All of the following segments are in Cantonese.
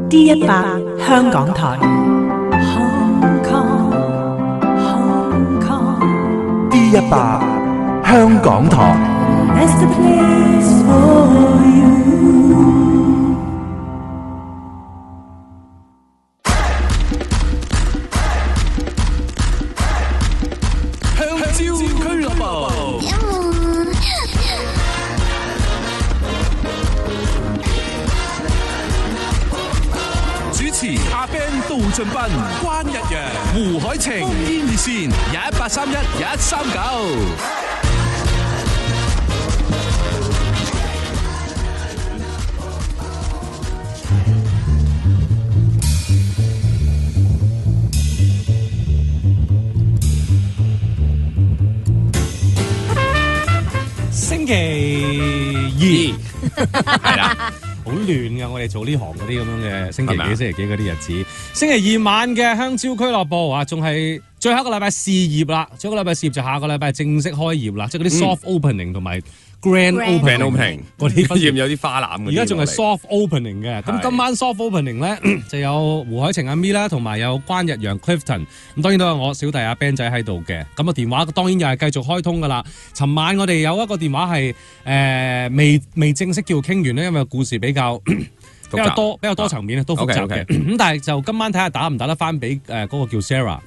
D100 香港台。D100 香港台。阿 Ben 杜俊斌、關日陽、胡海晴、烽煙熱線1831-139。星期二係啦。好亂㗎，我哋做呢行嗰啲咁樣嘅星期幾嗰啲日子。星期二晚嘅香蕉俱樂部啊，仲係最後一個禮拜試業啦。最後一個禮拜試業就下個禮拜正式開業啦，即係嗰啲 soft opening 同埋 grand opening 嗰啲分業有啲花籃。而家仲係 soft opening 嘅。咁今晚 soft opening 咧就有胡海晴阿咪啦，同埋有關日陽 Clifton。咁當然都有我小弟阿 Ben 仔喺度嘅。咁個電話當然又係繼續開通㗎啦。尋晚我哋有一個電話係未正式叫傾完咧，因為故事比較多層面都複雜嘅。咁但係就今晚睇下打唔打得翻俾嗰個叫 Sarah。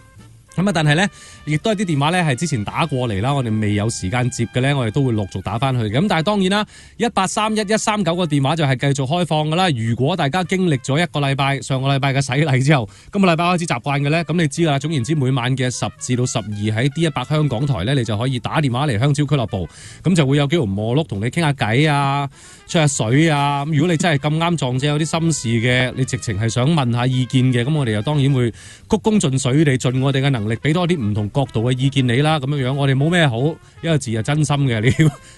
咁啊，但係咧，亦都有啲電話咧係之前打過嚟啦，我哋未有時間接嘅咧，我哋都會陸續打翻去嘅。咁但係當然啦，1831-139個電話就係繼續開放㗎啦。如果大家經歷咗一個禮拜，上個禮拜嘅洗禮之後，今個禮拜開始習慣嘅咧，咁你知㗎啦。總言之，每晚嘅10至到12喺 D100 香港台咧，你就可以打電話嚟香蕉俱樂部，咁就會有幾條磨碌同你傾下偈啊，吹下水啊。咁如果你真係咁啱撞正有啲心事嘅，你直情係想問下意見嘅，咁我哋又當然會鞠躬盡瘁地盡我哋嘅能力俾多啲唔同角度嘅意見你啦，咁樣我哋冇咩好，一個字係真心嘅，你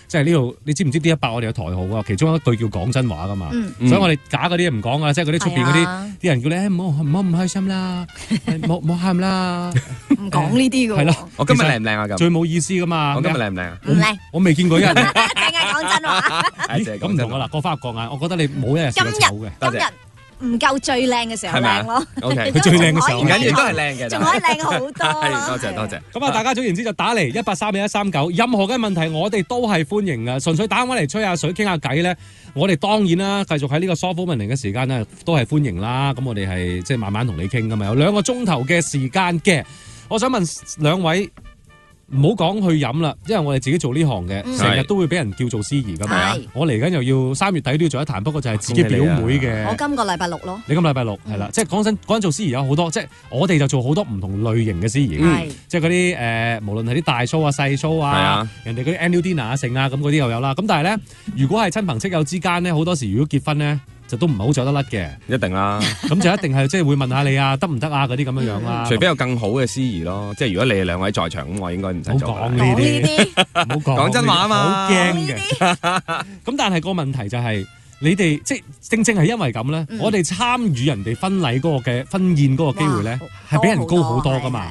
即係呢度你知唔知D100我哋有台號啊？其中一句叫講真話噶嘛，所以我哋假嗰啲唔講啊，即係嗰啲出邊嗰啲人叫你唔好唔開心啦，冇喊啦，唔講呢啲噶。係咯，我今日靚唔靚啊？咁最冇意思噶嘛。我今日靚唔靚啊？唔靚，我未見過一人。淨係講真話。咁唔同噶啦，各花入各眼。我覺得你冇一日試過醜嘅。今日唔夠最靚嘅時候靚咯。OK，佢最靚嘅時候唔緊要，都係靚嘅，仲可以靚好多。多謝。咁啊，大家總言之就打嚟1831-139，任何嘅問題我哋都係歡迎嘅。純粹打返嚟吹下水傾下偈咧，我哋當然啦，繼續喺呢個 soft opening嘅時間咧，都係歡迎啦。咁我哋係即係慢慢同你傾噶嘛，有2個鐘頭嘅時間嘅。我想問兩位。唔好講去飲啦，因為我哋自己做呢行嘅，成日都會俾人叫做司儀噶嘛。我嚟緊又要3月底都要做一壇，不過就係自己表妹嘅。我今個禮拜6咯。你今禮拜6係啦，即係講真，嗰陣做司儀有好多，即係我哋就做好多唔同類型嘅司儀，即係嗰啲無論係啲大 show 啊、細 show 啊，人哋嗰啲 annual dinner 啊、剩啊咁嗰啲又有啦。咁但係咧，如果係親朋戚友之間咧，好多時如果結婚咧，就都唔係好走得甩嘅，一定啦。咁就一定係即係會問下你啊，得唔得啊嗰啲咁樣樣啦。除非有更好嘅司儀咯，即係如果你哋2位在場，咁我應該唔使做。講呢啲，唔好講。講真話啊嘛，好驚嘅。咁但係個問題就係，你哋即係正係因為咁咧，我哋參與人哋婚禮嗰個嘅婚宴嗰個機會咧，係比人高好多噶嘛。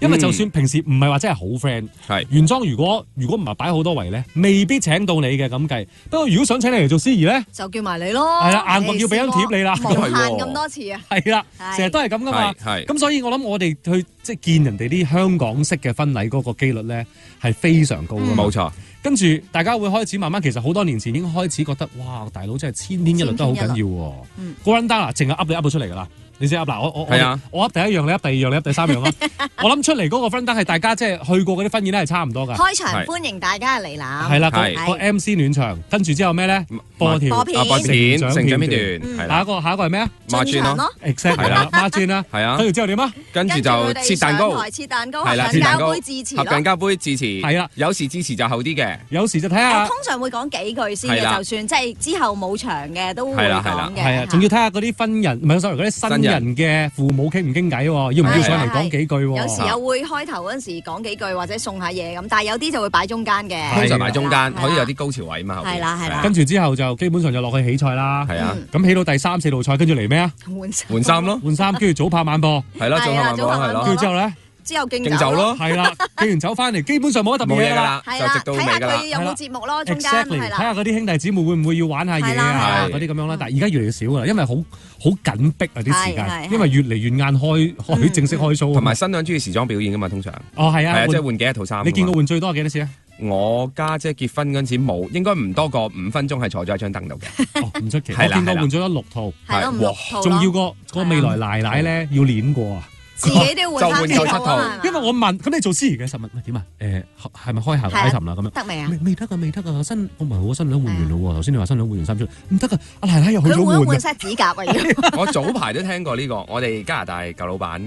因為就算平時唔係話真係好 friend，原裝如果唔係擺好多圍咧，未必請到你嘅咁計。不過如果想請你嚟做司儀咧，就叫埋你咯。係啦，硬角要俾張貼你啦，無限咁多次啊。係啦，成日都係咁噶嘛。咁所以我諗我哋去即係見人哋啲香港式嘅婚禮嗰個機率咧係非常高嘅。冇錯。跟住大家會開始慢慢，其實好多年前已經開始覺得，哇！大佬真係千篇一律都好緊要喎。個 run down 淨係噏你噏到出嚟㗎啦。你先噏嗱，我噏第一樣，你噏第二樣，你噏第三樣啦。我諗出嚟嗰個分單係大家即係去過嗰啲婚宴咧係差唔多㗎。開場歡迎大家嚟啦。係啦，個 MC 暖場，跟住之後咩咧？播片、成長片段。下一個係咩啊？孖磚咯 ，exact 係啦，孖磚啦。係啊。跟住之後點啊？跟住就切蛋糕。切蛋糕。係啦，切蛋糕致辭咯。合近交杯致辭。係啦，有時致辭就後啲嘅，有時就睇下。通常會講幾句先嘅，就算即係之後冇場嘅都會講嘅。係啊，仲要睇下嗰啲新人，唔係sorry，嗰啲新人嘅父母傾唔傾偈喎？要唔要上嚟講幾句喎？有時又會開頭嗰陣時講幾句或者送下嘢咁，但係有啲就會擺中間嘅。通常擺中間，可以有啲高潮位嘛。係啦。跟住之後就基本上就落去起菜啦。係啊。咁起到第3、4道菜，跟住嚟咩啊？換衫咯。換衫，跟住早拍晚播。係咯，早拍晚播係咯。跟住之後咧。之後敬敬酒咯，係啦，敬完酒翻嚟，基本上冇乜特別嘢㗎啦。冇嘢㗎啦，係啦，就直到睇下尾㗎啦佢。有冇節目咯，中間 Exactly，係啦。睇下嗰啲兄弟姊妹會唔會要玩下嘢啊係嗰啲咁樣啦。但係而家越嚟越少㗎啦，因為好緊迫啊啲時係間，因為越嚟越晏開正式開 show 啊嘛。同埋新娘中意時裝表演㗎嘛，通常哦係啊，係啊，即係換幾多套衫㗎嘛。你見過換最多係幾多次啊？我家姐結婚嗰陣時冇，應該唔多過5分鐘係坐咗喺張凳度嘅。哦唔出奇，我係啦見過換咗6套，係咯，係五六套咯仲要個未來奶奶咧要練過啊。自己都要換翻幾套就換夠啊，因為我問，咁你做司儀嘅實問點啊？係咪開下個 item 啦咁樣？得未啊？未得啊！我唔係我新娘換完啦喎。頭先你話新娘換完衫出嚟，唔得啊！阿奶奶又去咗換啊！佢換 set 指甲啊要。我早排都聽過呢個，我哋加拿大舊老闆，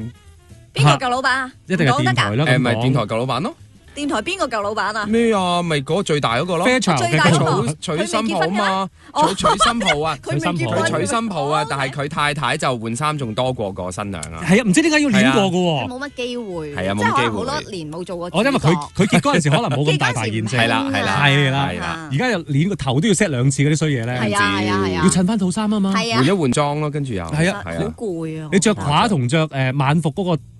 邊個舊老闆啊？一定係電台啦。誒咪咁講電台舊老闆咯。電台邊個舊老闆啊？咩啊？咪嗰個最大嗰個咯。 Fair 場最大嗰個娶新抱啊嘛，娶新抱啊，佢未結婚佢娶新抱啊哦，但係佢太太就換衫仲多過個新娘啊。係啊，唔知點解要練過嘅佢喎。冇乜機會，係啊冇乜即係可能機會好多年冇做過。我因為佢結嗰陣時可能冇咁大件啫。係啦係啦係啦係啦，而家又練個頭都要 set 2次嗰啲衰嘢咧。係啊係啊係啊，要襯翻套衫啊嘛。係啊換，一換裝咯，跟住又係啊好攰啊！你着褂同着晚服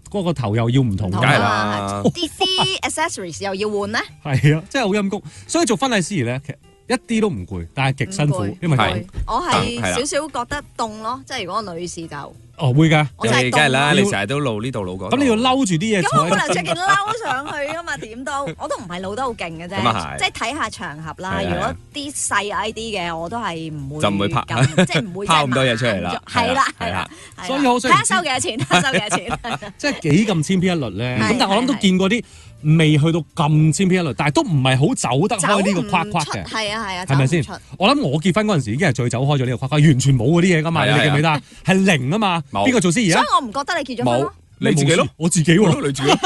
嗰個頭又要唔同唔同梗係㗎。啦啲 accessories 又要換咧，係啊，真係好陰功。所以做婚禮司儀咧，其實一啲都唔攰，但係極辛苦唔攰，因為係我係係啦少少覺得凍咯，即係如果個女士就哦會㗎。我真係你梗係啦，凍你成日都露呢度露嗰度。咁你要嬲住啲嘢咁我坐喺度。冇理由着件褸上去噶嘛，點都我都唔係露得好勁嘅咁啊係啫，即係睇下場合啦。係啊如果啲細 ID 嘅，我都係唔會就唔會拍咁即係唔會拋咁多嘢出嚟啦係啦係啦係啦，所以好想睇下收幾多錢，睇下收幾多錢。即係幾咁千篇一律咧。係咁但係我諗都見過啲未去到咁千篇一律，但係都唔係好走得開呢個框框嘅。係啊係啊，係咪先走唔出？我諗我結婚嗰陣時已經係最走開咗呢個框框，完全冇嗰啲嘢噶嘛。係啊你記唔記得啊？係零啊嘛。冇邊個做司儀啊？所以我唔覺得你結咗婚冇咯，你自己咯，我自己喎，你自己咯。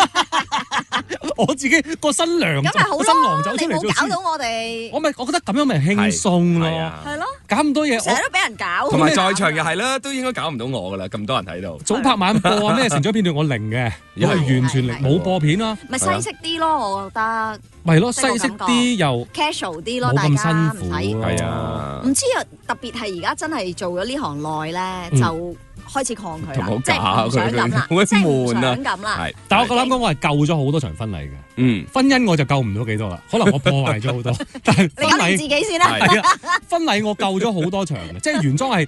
我自己個新娘咁咪好新郎走咯，你出嚟做司儀冇搞到我哋，我覺得咁樣咪輕鬆咯。係啊係咯，搞咁多嘢，成日都俾人搞，同埋在場又係啦，都應該搞唔到我噶啦，咁多人喺度。早拍晚播啊，咩成長片段我零嘅，我係完全零，係冇播片啦。咪西式啲咯，我覺得咪咯，即係我西式啲又 casual 啲咯，冇咁大家唔辛苦。使。係啊，唔知啊，特別係而家真係做咗呢行耐咧，嗯就開始抗拒啦好，即係唔想咁啦，佢即係唔悶啊想咁啦。係。但係我夠膽講，我係救咗好多場婚禮嘅。嗯，婚姻我就救唔到幾多啦，可能我破壞咗好多。但係婚你搞掂自禮己先啦。係係啊，婚禮我救咗好多場嘅，即係原裝係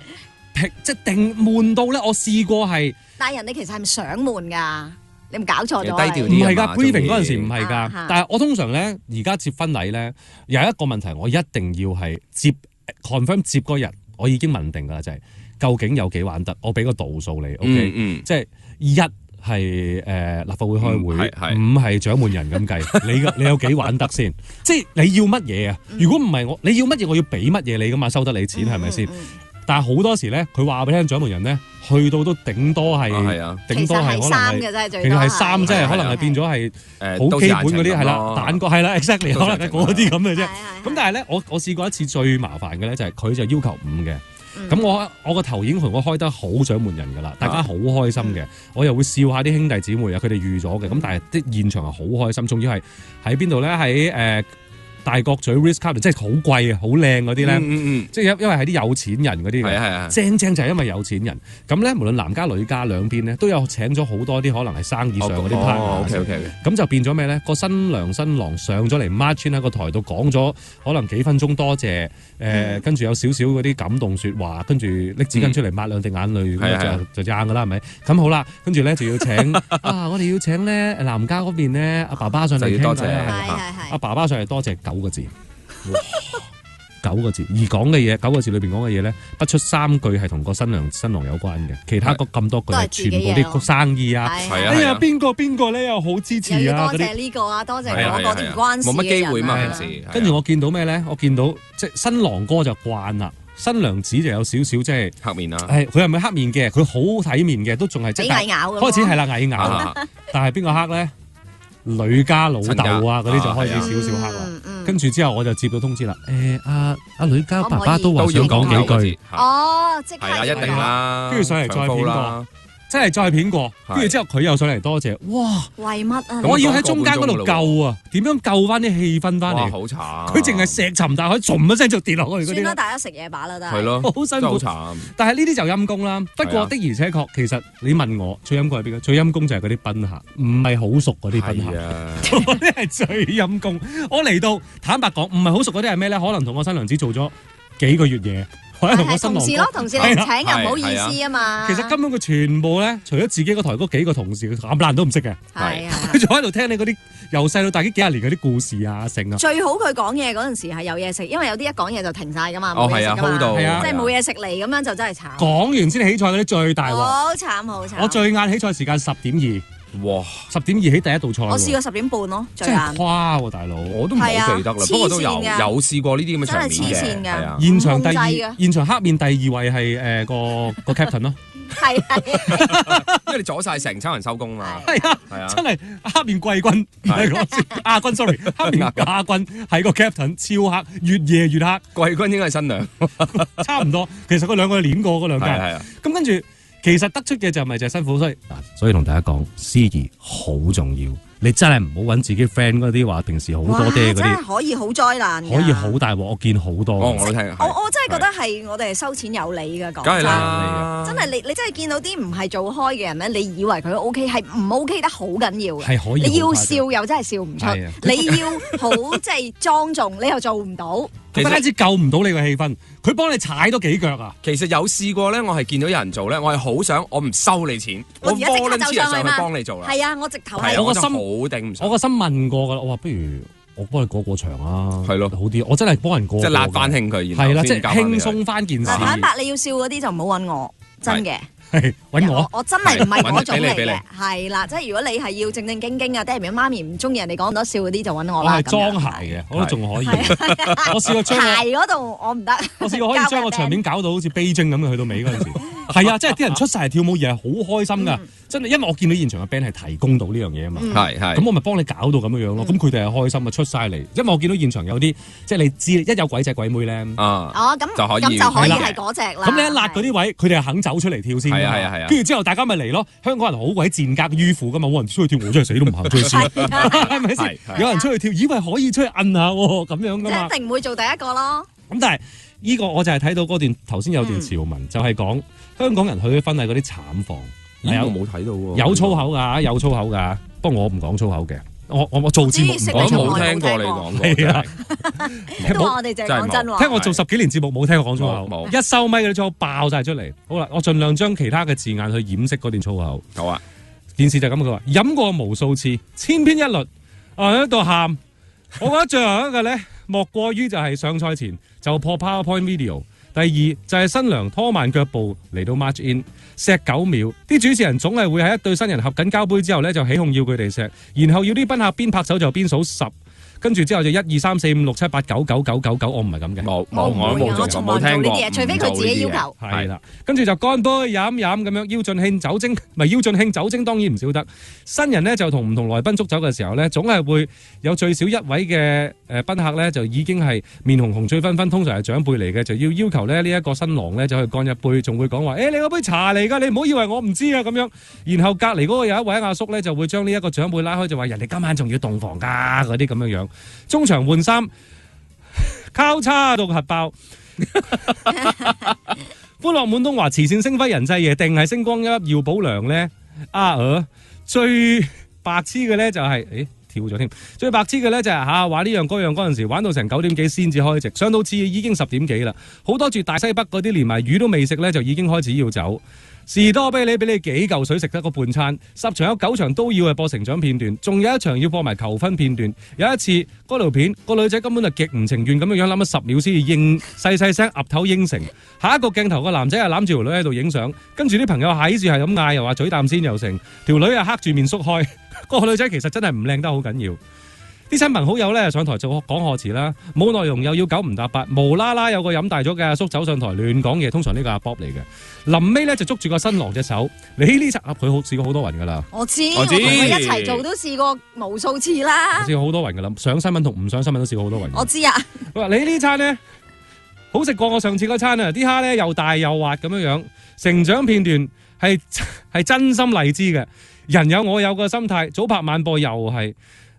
即係定悶到咧。我試過係但係人哋其實係咪想悶㗎？你唔搞錯咗低調你唔係㗎啲啊嘛？briefing 嗰陣時唔係啊㗎，但係我通常咧而家接婚禮咧有一個問題，我一定要係接 confirm 接嗰日，我已經問定㗎啦，就係究竟有幾玩得，我俾個度數你，OK，嗯即係一係立法會開會，係五係獎門人咁計，你有幾玩得先？即係你要乜嘢啊？如果唔係我，你要乜嘢，我要俾乜嘢你㗎嘛？收得你錢係咪先？但係好多時咧，佢話俾你聽獎門人咧，去到都頂多係，係啊，頂多係可能係。衫嘅啫，最多其實係衫，即係係可能係變咗係誒好基本嗰啲係啦，蛋糕係啦，exactly 可能係嗰啲咁嘅啫。咁咁但係咧，我試過一次最麻煩嘅咧，就係佢就要求5嘅。嗯咁我個頭已經同我開得好獎門人㗎啦，大家好開心嘅，我又會笑下啲兄弟姊妹啊，佢哋預咗嘅。咁但係啲現場係好開心，仲要係喺邊度咧？喺大角咀 Ritz-Carlton，即係好貴啊，好靚嗰啲咧，即係因為係啲有錢人嗰啲嘅。係啊係啊，正就係因為有錢人，咁咧無論男家女家兩邊咧都有請咗好多啲可能係生意上嗰啲 partner。 OK，咁就變咗咩咧？個新娘新郎上咗嚟 march in 喺個台度講咗可能幾分鐘多謝，跟住有少少嗰啲感動説話，跟住拎紙巾出嚟抹兩滴眼淚，咁就硬㗎啦，係咪？咁好啦，跟住咧就要請我哋要請咧男家嗰邊咧阿爸爸上嚟就要多謝係傾偈啊係係。阿爸爸上嚟多謝9個字，哇，9個字，而講嘅嘢9個字裏邊講嘅嘢咧，不出3句係同個新娘新郎有關嘅，其他嗰咁多句係全部啲生意啊，係係啊哎呀邊個咧又好支持又要多啊嗰啲。謝呢個啊，多謝係啊嗰個條關事冇乜機會嘛，嘅人啊平時。跟住我見到咩咧？我見到即係新郎哥就慣啦，新娘子就有少少即係，黑面啦，佢係咪黑面嘅？佢好體面嘅，都仲係即俾係蟻咬咁咯開始係啦蟻咬啦，啊但係邊個黑咧？女家老豆啊嗰啲就開始啊少少黑啦。嗯跟住之後我就接到通知啦，阿女家爸爸都話都要想講幾句，講幾句。哦，即刻係啊，一定啦。跟住上嚟再片啦，真係再片過，跟住之後佢又上嚟多謝，哇！為乜啊？我要喺中間嗰度救啊，點樣救翻啲氣氛翻嚟？好慘！佢淨係石沉大海，唰一聲就跌落去嗰啲。算啦，大家食嘢飽啦，都係。係咯，好辛苦，好慘。但係呢啲就陰公啦。不過的而且確，其實你問我最陰公係邊個？最陰公就係嗰啲賓客，唔係好熟嗰啲賓客，嗰啲係最陰公。我嚟到坦白講，唔係好熟嗰啲係咩咧？可能同我新娘子做咗幾個月嘢。係同事咯，同事你請又唔好意思啊嘛。其實根本佢全部咧，除咗自己個台嗰幾個同事，冚唪唥都唔識嘅。係啊，佢就喺度聽你嗰啲由細到大幾廿年嗰啲故事啊，成啊。最好佢講嘢嗰陣時係有嘢食，因為有啲一講嘢就停晒噶嘛。哦，係啊，hold 到，即係冇嘢食嚟咁樣就真係慘。講完先起菜嗰啲最大鑊。好慘好慘。我最晏起菜時間10:2。哇！10:2起第一道菜。我試過10點半咯，最晏。真係誇喎，大佬！我都唔好記得啦，不過都有試過呢啲咁嘅場面嘅。真係黐線㗎！現場黑面第2位係個 captain 咯。係，因為你阻晒成餐人收工嘛。係啊，真係黑面季軍，唔係亞軍 sorry， 黑面亞軍係個 captain 超黑，越夜越黑。季軍應該係新娘，差唔多。其實佢兩個練過嗰兩屆。係啊。咁跟住。其實得出嘅就係咪就係辛苦，所以同大家講，司儀好重要。你真係唔好揾自己 friend 嗰啲話，平時好多爹嗰啲，真係可以好災難，可以好大鑊。我見好多，我都聽。我真係覺得係我哋係收錢有理㗎，講梗係啦，真係你真係見到啲唔係做開嘅人咧，你以為佢 OK 係唔 OK 得好緊要嘅，係可以。你要笑又真係笑唔出，你要好即係莊重，你又做唔到。不單止救唔到你個氣氛，佢幫你踩多幾腳啊！其實有試過咧，我係見到有人做咧，我係好想我唔收你錢，我而家即刻走上去幫你做啦。係啊，我直頭係我個心好頂唔順。我個心問過㗎啦，我話不如我幫你過場啊，係咯，好啲。我真係幫人過，即係辣翻興佢，係啦，即係輕鬆翻件事。坦白你要笑嗰啲就唔好揾我，真嘅。係揾我真係唔係嗰種嚟俾你嘅，係啦，即係如果你係要正正經經啊，爹哋媽咪唔中意人哋講咁多笑嗰啲就揾我啦。我係裝鞋嘅，我都仲可以。我試過將鞋嗰度我唔得。我試過可以將個場面搞到好似悲徵咁嘅，去到尾嗰陣時。係啊，即係啲人出晒嚟跳舞而係好開心㗎，真係因為我見到現場嘅 band 係提供到呢樣嘢啊嘛。係咁我咪幫你搞到咁樣樣咯。咁佢哋係開心啊，出晒嚟，因為我見到現場有啲即係你知一有鬼仔鬼妹咧。咁就可以係嗰隻啦。咁你一辣嗰啲位，佢哋係肯走出嚟跳先。係啊。跟住之後大家咪嚟咯。香港人好鬼賤格迂腐㗎嘛，冇人出去跳舞真係死都唔行出去先，係咪先？有人出去跳，以為可以出去摁下喎，咁樣㗎嘛。一定唔會做第一個咯。咁但係呢個我就係睇到嗰段頭先有段潮文，就係講香港人去婚禮嗰啲慘況。我冇睇到喎。有粗口㗎，有粗口㗎。不過我唔講粗口嘅。我做節目我冇聽過你講過。係啊，我哋就係講真話。聽我做10幾年節目冇聽過講粗口，一收咪嗰啲粗口爆晒出嚟。好啦，我盡量將其他嘅字眼去掩飾嗰段粗口。好啊，件事就係咁，佢話飲過無數次，千篇一律，喺度喊。我覺得最後一個咧，莫過於就係上菜前就破 PowerPoint video。第二就係新娘拖慢腳步嚟到 march in， 錫9秒，啲主持人總係會喺一對新人合緊交杯之後咧，就起哄要佢哋錫，然後要啲賓客邊拍手就邊數10，跟住之後就1、2、3、4、5、6、7、8、9、9、9、9、9，我唔係咁嘅，我冇聽過呢啲嘢，除非佢自己要求。係啦，跟住就乾杯飲咁樣，邀盡興酒精，唔係邀盡興酒精當然唔少得。新人呢就同唔同來賓祝酒嘅時候呢，總係會有最少一位嘅賓客呢，就已經係面紅紅醉紛紛，通常係長輩嚟嘅，就要求咧呢一個新郎呢，就去乾一杯，仲會講話你嗰杯茶嚟㗎，你唔好以為我唔知啊咁樣。然後隔離嗰個有一位阿叔呢，就會將呢一個長輩拉開，就話人哋今晚仲要洞房㗎嗰啲咁樣樣。中場換衫，交叉到核爆，歡樂滿東華慈善星輝人際夜，定係星光一粒耀保良咧？最白痴嘅咧就係，跳咗添。最白痴嘅咧就係話呢樣嗰樣嗰陣時玩到成9點幾先至開席，上到次已經10點幾啦。好多住大西北嗰啲連埋魚都未食咧，就已經開始要走。士多啤梨俾你幾嚿水食得個半餐，10場有9場都要係播成長片段，仲有一場要播埋求婚片段。有一次嗰條片個女仔根本就極唔情願咁樣諗咗10秒先至應細聲岌頭應承。下一個鏡頭個男仔係攬住條女喺度影相，跟住啲朋友喺住係咁嗌，又話嘴啖先又成，條女係黑住面縮開。個女仔其實真係唔靚得好緊要。啲親朋好友咧上台就講賀詞啦，冇內容又要9唔搭8，無啦啦有個飲大咗嘅阿叔走上台亂講嘢，通常呢個阿 Bob 嚟嘅。臨尾咧就捉住個新郎隻手，你呢集佢試過好多人噶啦。我知，我同佢一齊做都試過無數次啦。試過好多人噶啦，上新聞同唔上新聞都試過好多人。我知啊。佢話你呢餐咧好食過我上次嗰餐啊！啲蝦咧又大又滑咁樣樣，成長片段係真心勵志嘅。人有我有個心態，早拍晚播又係。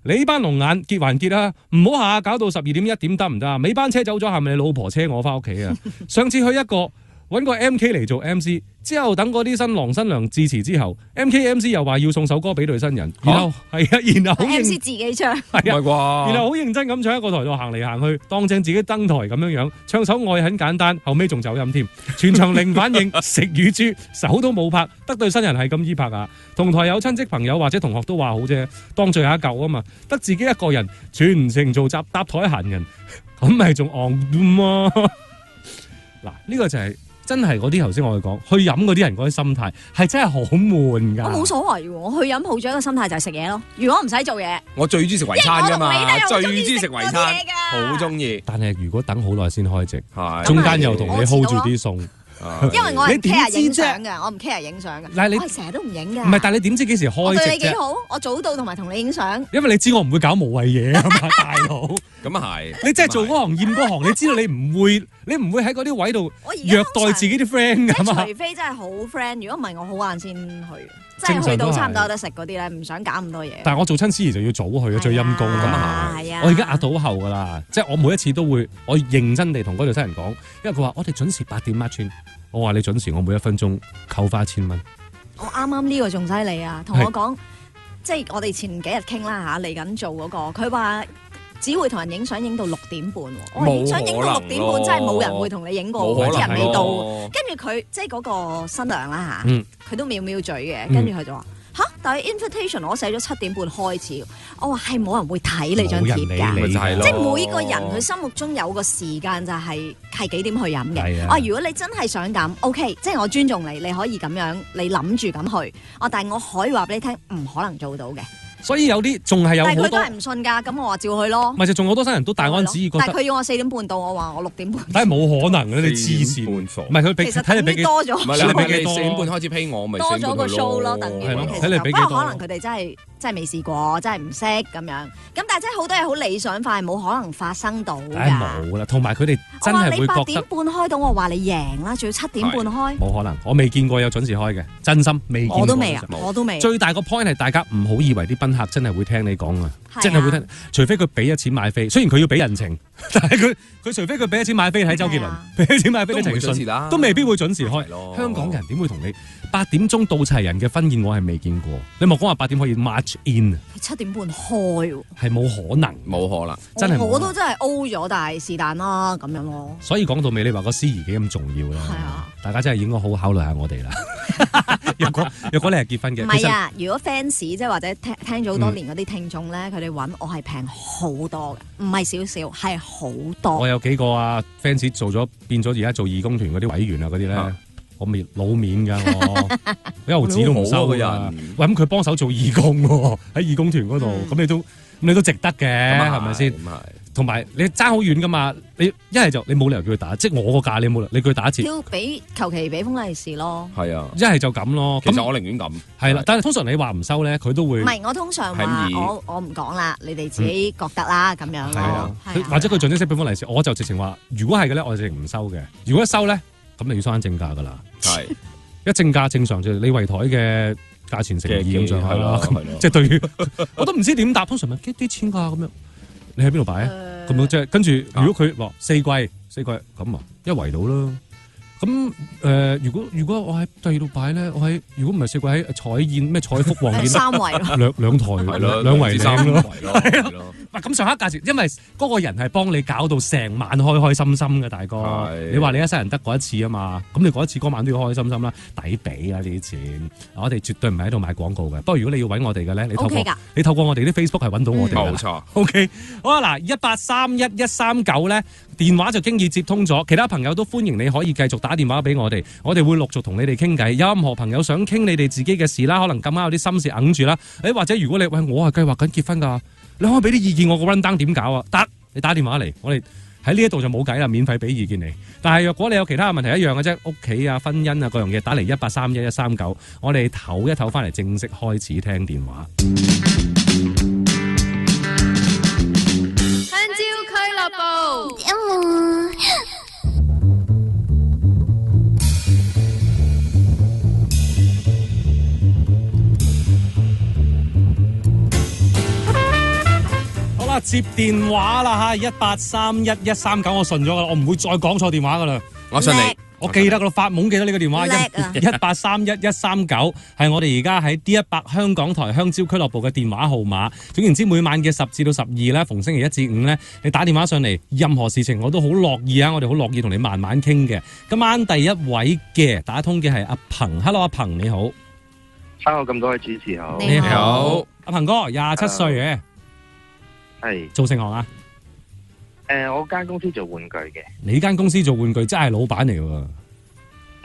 你班龍眼結還結啦，唔好下搞到12點1點得唔得啊？尾班車走咗，係咪你老婆車我翻屋企啊？上次去一個揾個 MK 嚟做 MC， 之後等嗰啲新郎新娘致辭之後 ，MK MC 又話要送首歌俾對新人，然後然後好 MC 自己唱，係啊，唔係啩？然後好認真咁唱喺個台度行嚟行去，當正自己登台咁樣樣，唱首愛很簡單，後尾仲走音添，全場零反應，食乳豬，手都冇拍，得對新人係咁依拍啊！同台有親戚朋友或者同學都話好啫，當最後一嚿啊嘛，得自己一個人全程做搭台閒人，咁咪仲戇嘛？嗱，呢個就係。真係嗰啲頭先我哋講去飲嗰啲人嗰啲心態係真係好悶㗎。我冇所謂喎，我去飲抱住一個心態就係食嘢咯。如果唔使做嘢，我最中意食圍餐㗎嘛，最中因為我同你都有意食圍餐，好中意。但係如果等好耐先開席，係中間又同你 hold 住啲餸。因為我係唔你點 care 知影相嘅，我唔 care 影相嘅。嗱你我係成日都唔影㗎。唔係，但係你點知幾時我開席啫？對你幾好，我早到同埋同你影相。因為你知我唔會搞無謂嘢啊嘛，大佬。咁啊係。你真係做嗰行厭嗰行，你知道你唔會喺嗰啲位度虐待自己啲 friend 㗎嘛？除非真係好 friend，如果唔係我好晏先去，即係去到差唔多有得食嗰啲咧，唔想搞咁多嘢。但係我做親司儀就要早去，最陰功㗎嘛。係啊，我而家壓到後㗎啦，即係我每一次都會，我認真地同嗰對新人講，因為佢話我哋準時8點抹穿。我話你準時，我每1分鐘扣翻1000蚊。我啱啱呢個仲犀利啊！同我講，即係我哋前幾日傾啦嚇，嚟緊做嗰個，佢話只會同人影相影到6點半。我話影相影到6點半，真係冇人會同你影過，啲人未到。跟住佢即係嗰個新娘啦嚇，佢都藐藐嘴嘅，跟住佢就話。嚇！但係 invitation 我寫咗7點半開始，我話係冇人會睇你張貼㗎，即係每個人佢心目中有個時間就係幾點去飲嘅。我如果你真係想咁 OK， 即係我尊重你，你可以咁樣，你諗住咁去。但係我可以話俾你聽，唔可能做到嘅。所以有啲仲係有好多，但係佢都係唔信㗎，咁我話照去咯。咪就仲好多新人都大安旨意覺得，但係佢要我4點半到，我話我6點半。但係冇可能嘅，你黐線。唔係佢俾，睇你俾幾多咗。唔係你俾幾多？4點半開始批我，咪多咗個 show 咯，等於。睇你俾幾多？不過可能佢哋真係未試過，真係唔識咁樣。咁但係真係好多嘢好理想化，係冇可能發生到㗎。冇啦，同埋佢哋真係會覺得。我話你8點半開到，我話你贏啦，仲要7點半開。冇可能，我未見過有準時開嘅，真心未見過。我都未啊，我都未。最大個 point 係大家唔好以為啲賓客真係會聽你講啊，真係會聽，除非佢俾咗錢買飛，雖然佢要俾人情，但係佢除非佢俾咗錢買飛睇周杰倫，俾咗錢買飛睇陳奕迅，都未必會準時開。香港人點會同你8點鐘到齊人嘅婚宴，我係未見過。你莫講話8點可以 march in， 7點半開，係冇可能，冇可能，真係我都真係 O 咗，但係是但啦咁樣咯。所以講到尾，你話個司儀幾咁重要啦，大家真係應該好考慮下我哋啦。若果你係結婚嘅，唔係啊，如果 fans 即係或者聽咗好多年嗰啲聽眾咧，佢哋揾我係平好多嘅，唔係少少，係好多。我有幾個啊 fans 變咗而家做義工團嗰啲委員啊嗰啲咧，我咪老面㗎我，1毫子都唔收嘅人。喂，咁佢幫手做義工喎，喺義工團嗰度，咁你都值得嘅，係咪先？同埋你爭好遠噶嘛，你一係就你冇理由叫佢打，即係我個價你冇理由，你叫佢打折。要俾求其俾封利是咯。係啊，一係就咁咯。其實我寧願咁。係啦，但係通常你話唔收咧，佢都會。唔係，我通常話我唔講啦，你哋自己覺得啦咁樣咯。係啊，或者佢盡啲識俾封利是，我就直情話，如果係嘅咧，我直情唔收嘅。如果一收咧，咁你要收翻正價噶啦。係一正價正常就你圍台嘅價錢乘以咁上下啦。即係對於我都唔知點答，通常問幾錢㗎咁樣。你喺邊度擺啊？咁樣即係跟住，如果佢話4季咁啊，一圍到啦。咁如果我喺第二度擺咧，如果唔係4季喺彩宴咩彩福黃宴3圍兩台兩圍3咯。係咯，咁上下價錢，因為嗰個人係幫你搞到成晚開開心心嘅大哥。你話你一世人得嗰一次啊嘛，咁你嗰一次嗰晚都要開開心心啦，抵俾啊呢啲錢。我哋絕對唔係喺度賣廣告嘅。不過如果你要揾我哋嘅咧，你透過我哋啲 Facebook 係揾到我哋嘅。冇錯。OK， 好啦，嗱1831139咧電話就經已接通咗，其他朋友都歡迎你可以繼續打電話俾我哋，我哋會陸續同你哋傾偈。有任何朋友想傾你哋自己嘅事啦，可能咁啱有啲心事揞住啦，或者如果你我係計劃緊結婚㗎，你可唔可以俾啲意見我個 run down 點搞啊？得，你打電話嚟，我哋喺呢一度就冇計啦，免費俾意見你。但係若果你有其他嘅問題一樣嘅啫，屋企啊、婚姻啊各樣嘢，打嚟1831139，我哋唞一唞翻嚟正式開始聽電話。香蕉俱樂部。接電話啦嚇，1831139，我順咗噶啦，我唔會再講錯電話噶啦。我信你，我記得噶啦，發懵記得呢個電話叻啊1831139係我哋而家喺 D100 香港台香蕉俱樂部嘅電話號碼。總言之，每晚嘅10至到12咧，逢星期1至5咧，你打電話上嚟，任何事情我都好樂意啊！我哋好樂意同你慢慢傾嘅。今晚第一位嘅打通嘅係阿鵬 ，Hello 阿鵬你好。Hello 咁多位主持好。你好阿鵬哥27歲嘅，係做盛行啊？我間公司做玩具嘅。你間公司做玩具真係老闆嚟㗎喎。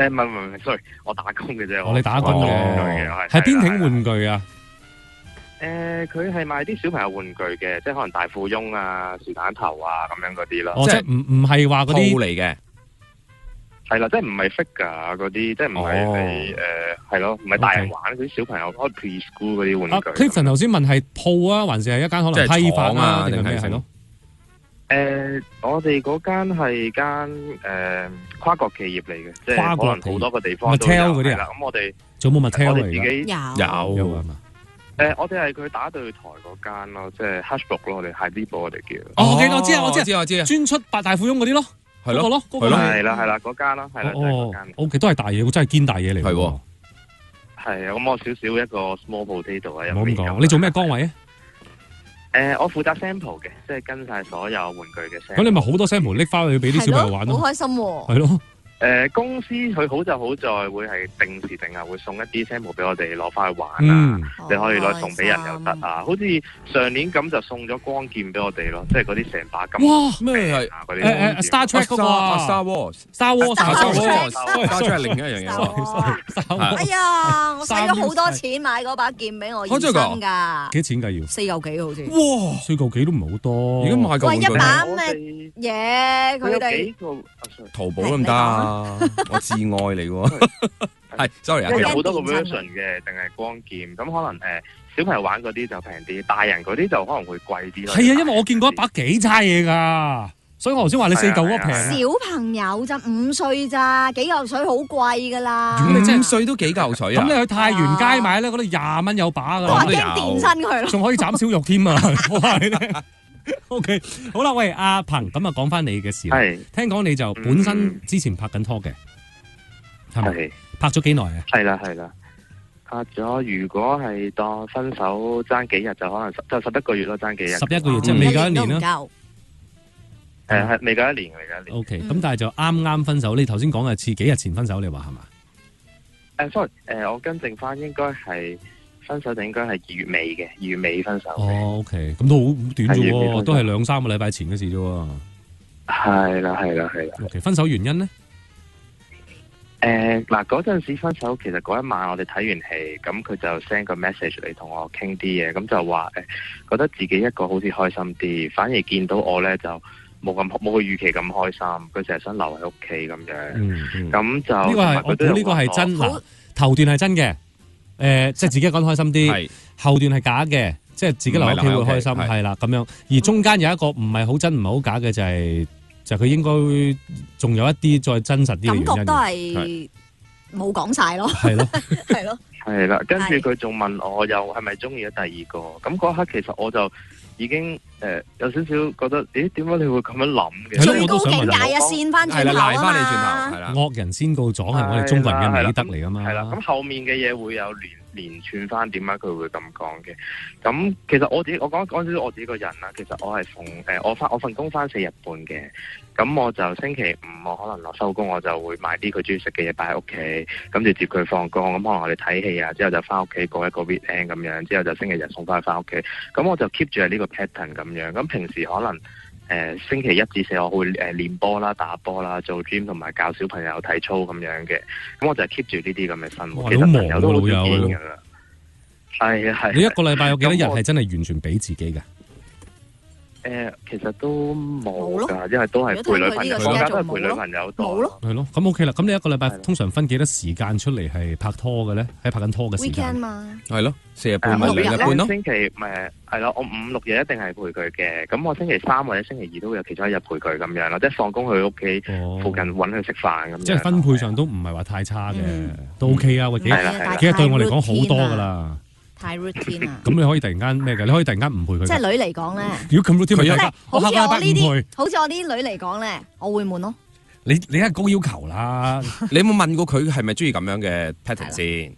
唔係，sorry， 我打工嘅啫。你打工嘅，係邊挺玩具啊？佢係賣啲小朋友玩具嘅，即係可能大富翁啊、樹蛋頭啊咁樣嗰啲咯。即係唔係話嗰啲鋪嚟嘅。係啦，即係唔係 figure 嗰啲，即係唔係係咯，唔係大人玩嗰啲小朋友開 preschool 嗰啲玩具。Clifton 頭先問係鋪啊，還是係一間可能批發啊，定係咩係咯？我哋嗰間係間跨國企業嚟嘅，即係可能好多個地方都有。Mattel 嗰啲啊？咁我哋仲有冇 Mattel 嚟自己有啊嘛？我哋係佢打對台嗰間咯，即係 Hashbook 咯，我哋係呢部我哋叫。我知啊，專出八大富翁嗰啲咯，係咯，係啦，嗰間咯，係啦，嗰間。O K， 都係大嘢，真係堅大嘢嚟。係喎。係啊，咁我少少一個 small potato 啊，唔好咁講。你做咩崗位啊？我負責 sample 嘅，即係跟晒所有玩具嘅 sample。咁你咪好多 sample 拎翻去俾啲小朋友玩咯。好開心喎。係咯。公司佢好就好在會係定時定額會送一啲 sample 俾我哋攞翻去玩啊，你可以攞送俾人又得啊。好似上年咁就送咗光劍俾我哋咯，即係嗰啲成把金。哇！咩係嗰啲？Star Trek 嗰個Star Wars 係另一樣嘢。哎呀，我使咗好多錢買嗰把劍俾我醫生㗎。幾錢㗎要？4嚿幾好似。哇！4嚿幾都唔係好多。而家買嚿玩具。喂，一把咩嘢？佢哋淘寶都唔得。我至愛嚟喎，係 sorry 啊，有好多個 version 嘅，定係光劍咁可能小朋友玩嗰啲就平啲，大人嗰啲就可能會貴啲咯。係啊，因為我見過一把幾差嘢㗎，所以我頭先話你4嚿嗰個平。小朋友咋5歲咋，幾嚿水好貴㗎啦。咁你5歲都幾嚿水啊？咁你去太原街買咧，嗰度20蚊有把㗎。都話驚電親佢咯，仲可以斬燒肉添啊！我話你聽。O K， 好啦，喂，阿鵬，咁啊，講翻你嘅事。係，聽講你就本身之前拍緊拖嘅，係咪？拍咗幾耐啊？係啦，拍咗。如果係當分手爭幾日，就可能就11個月咯，爭幾日。11個月即係未夠一年咯。係未夠一年。O K，咁但係就啱啱分手。你頭先講嘅似幾日前分手，你話係嘛？sorry，我更正翻，應該係。分手就應該係2月尾嘅，2月尾分手。哦 ，OK， 咁都好短啫喎，都係2-3個禮拜前嘅事啫喎。係啦。OK， 分手原因咧？嗱，嗰陣時分手，其實嗰一晚我哋睇完戲，咁佢就 send 個 message 嚟同我傾啲嘢，咁就話覺得自己一個好似開心啲，反而見到我咧就冇佢預期咁開心，佢成日想留喺屋企咁樣。咁就呢個係我估呢個係真嗱，頭段係真嘅。即係自己一個人開心啲，後段係假嘅，即係自己留喺屋企會開心，係啦咁樣。而中間有一個唔係好真唔係好假嘅，就佢應該仲有一啲再真實啲嘅原因。感覺都係冇講晒咯，係咯。係啦，跟住佢仲問我又係咪中意咗第二個？咁嗰刻其實我就已經有少少覺得，點解你會咁樣諗嘅？最高境界啊，扇翻轉頭啊嘛！惡人先告狀係我哋中國人嘅美德嚟噶嘛。係啦，咁後面嘅嘢會有連串翻點解佢會咁講嘅？咁其實我講少少我自己個人啦。其實我係我份工翻4日半嘅。咁我就星期5我可能落收工，我就會買啲佢中意食嘅嘢擺喺屋企，咁就接佢放工。咁可能我哋睇戲啊，之後就翻屋企過一個 weekend 咁樣，之後就星期日送翻屋企。咁我就 keep 住係呢個 pattern 咁樣。咁平時可能星期1至4我會練波啦、打波啦、做 gym 同埋教小朋友體操咁樣嘅。咁我就 keep 住呢啲咁嘅生活。其實朋友都好少見㗎啦。係。你一個禮拜有幾多日係真係完全俾自己㗎？其實都冇㗎，因為都係陪女朋友，我而家都係陪女朋友多。冇咯，係咯，咁 OK 啦。咁你一個禮拜通常分幾多時間出嚟係拍拖嘅咧？喺拍緊拖嘅時間 weekend 嘛，係咯，4日半咪2日半咯。星期係咯，我5、6日一定係陪佢嘅。咁我星期3或者星期2都會有其中一日陪佢咁樣咯，即係放工去屋企附近揾佢食飯咁樣。即係分配上都唔係話太差嘅，都 OK 啊。幾日對我嚟講好多㗎啦。太 routine 啦。咁你可以突然間咩嘅？你可以突然間唔陪佢。即係女嚟講咧，如果咁 routine，即係好似我呢下個禮拜唔啲陪，好似我啲女嚟講咧，我會悶咯。你係高要求啦。你有冇問過佢係咪中意咁樣嘅 pattern 先？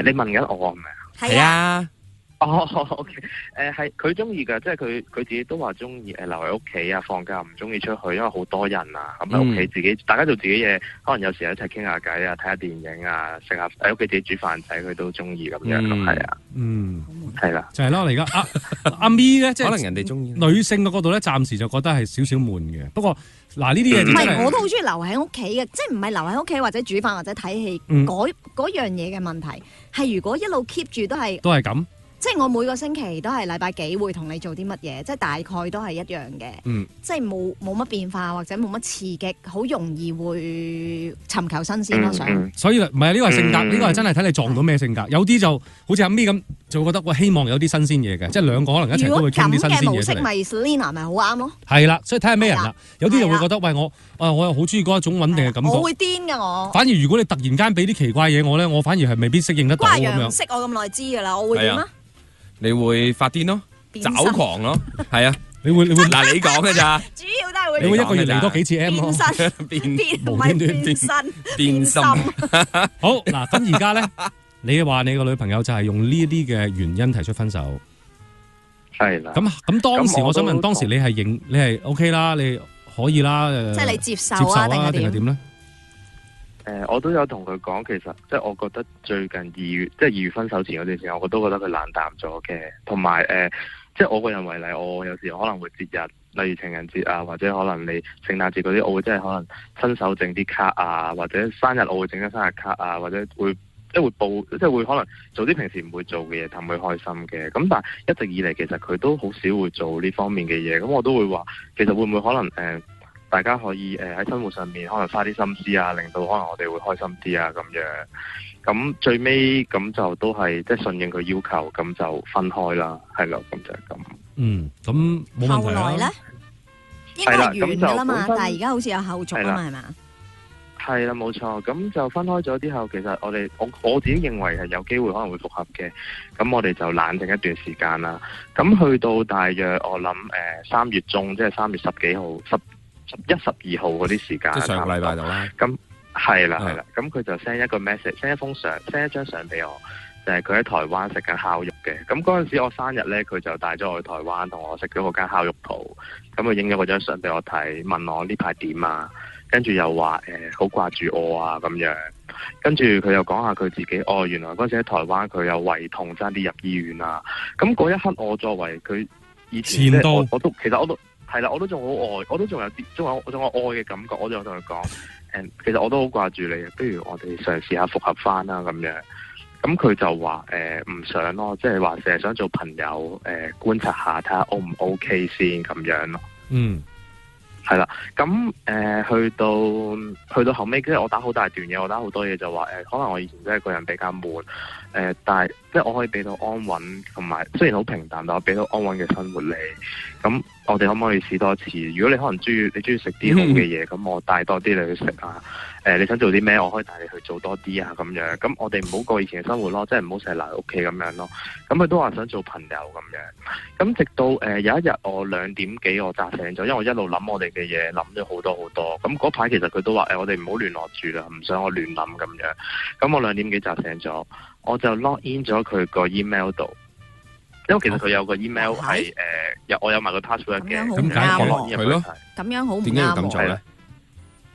你問緊我係咪啊？係啊，哦，OK，係佢中意㗎，即係佢自己都話中意留喺屋企啊，放假唔中意出去，因為好多人啊，咁喺屋企自己大家做自己嘢，可能有時一齊傾下偈啊，睇下電影啊，食下喺屋企自己煮飯仔，佢都中意咁樣咯，係啊，係啦，就係咯，你而家阿咪咧，即係可能人哋中意女性嘅角度咧，暫時就覺得係少少悶嘅。不過嗱，呢啲嘢唔就真係我都係好中意留喺屋企嘅，即係唔係留喺屋企或者煮飯或者睇戲嗰樣嘢嘅問題，係如果一路 keep 住都係咁。即係我每個星期都係禮拜幾會同你做啲乜嘢，即係大概都係一樣嘅，即係冇乜變化或者冇乜刺激，好容易會尋求新鮮咯。想所以唔係呢個係性格，呢個係真係睇你撞到咩性格。有啲就好似阿咪咁，就會覺得我希望有啲新鮮嘢嘅，即係兩個可能一齊都會傾啲新鮮嘢出嚟。如果咁嘅模式，咪 Selina 咪好啱咯。係啦，所以睇下咩人啦。有啲就會覺得喂我又好中意嗰一種穩定嘅感覺。我會癲㗎我。反而如果你突然間俾啲奇怪嘢我咧，我反而係未必適應得到咁樣。識我咁耐知㗎啦，我會點啊？你會發癲咯，找狂咯，係啊，你會嗱你講嘅咋？主要都係會你會一個月嚟多幾次 M 咯，唔係變身變心。好嗱，咁而家咧，你話你個女朋友就係用呢啲嘅原因提出分手，係啦。咁當時我想問，當時你係 OK 啦，你可以啦，即係你接受啊，定係點咧？我都有同佢講，其實即係我覺得最近2月，即係2月分手前嗰段時間，我都覺得佢冷淡咗嘅。同埋即係我個人為例，我有時可能會節日，例如情人節啊，或者可能你聖誕節嗰啲，我會真係可能親手整啲卡啊，或者生日我會整張生日卡啊，或者會即係會報，即係會可能做啲平時唔會做嘅嘢，氹佢開心嘅。咁但係一直以嚟，其實佢都好少會做呢方面嘅嘢。咁我都會話，其實會唔會可能大家可以喺生活上面可能花啲心思啊，令到可能我哋會開心啲啊咁樣。咁最尾咁就都係即係順應佢要求，咁就分開啦，係咯，咁就係咁。咁冇問題啦。後來咧，應該係完㗎啦嘛，但係而家好似有後續啊嘛，係嘛？係啦，冇錯。咁就分開咗之後，其實我自己認為係有機會可能會復合嘅。咁我哋就冷靜一段時間啦。咁去到大約我諗3月中，即係3月10幾號、11、12號嗰啲時間，即係上個禮拜度啦。咁係啦，咁佢就 send 一個 message，send 一封相，send 一張相俾我，就係佢喺台灣食緊烤肉嘅。咁嗰陣時我生日咧，佢就帶咗我去台灣，同我食咗嗰間烤肉鋪。咁佢影咗嗰張相俾我睇，問我呢排點啊？跟住又話好掛住我啊咁樣。跟住佢又講下佢自己，原來嗰陣時喺台灣佢有胃痛，爭啲入醫院啊。咁嗰一刻我作為佢以前其實我都。係啦，我都仲好愛，我都仲有愛嘅感覺，我就同佢講，其實我都好掛住你，不如我哋嘗試下復合翻啦咁樣。咁佢就話唔想咯，即係話成日想做朋友，觀察下睇下 O 唔 OK 先咁樣咯。係啦，咁去到後尾，即係我打好大段嘢，我打好多嘢就話可能我以前真係個人比較悶，但係即係我可以俾到安穩，同埋雖然好平淡，但我俾到安穩嘅生活你。咁我哋可唔可以試多一次？如果你可能中意食啲好嘅嘢，咁我帶多啲你去食啊。你想做啲咩？我可以帶你去做多啲啊咁樣。咁我哋唔好過以前嘅生活咯，即係唔好成日留喺屋企咁樣咯。咁佢都話想做朋友咁樣。咁直到有一日我2點幾我扎醒咗，因為我一路諗我哋嘅嘢，諗咗好多好多。咁嗰排其實佢都話我哋唔好聯絡住啦，唔想我亂諗咁樣。咁我2點幾扎醒咗，我就 log in 咗佢個 email 度。因為其實佢有個 email 係我有埋個 password 嘅。咁梗係係咯。咁樣好唔啱。點解要咁做咧？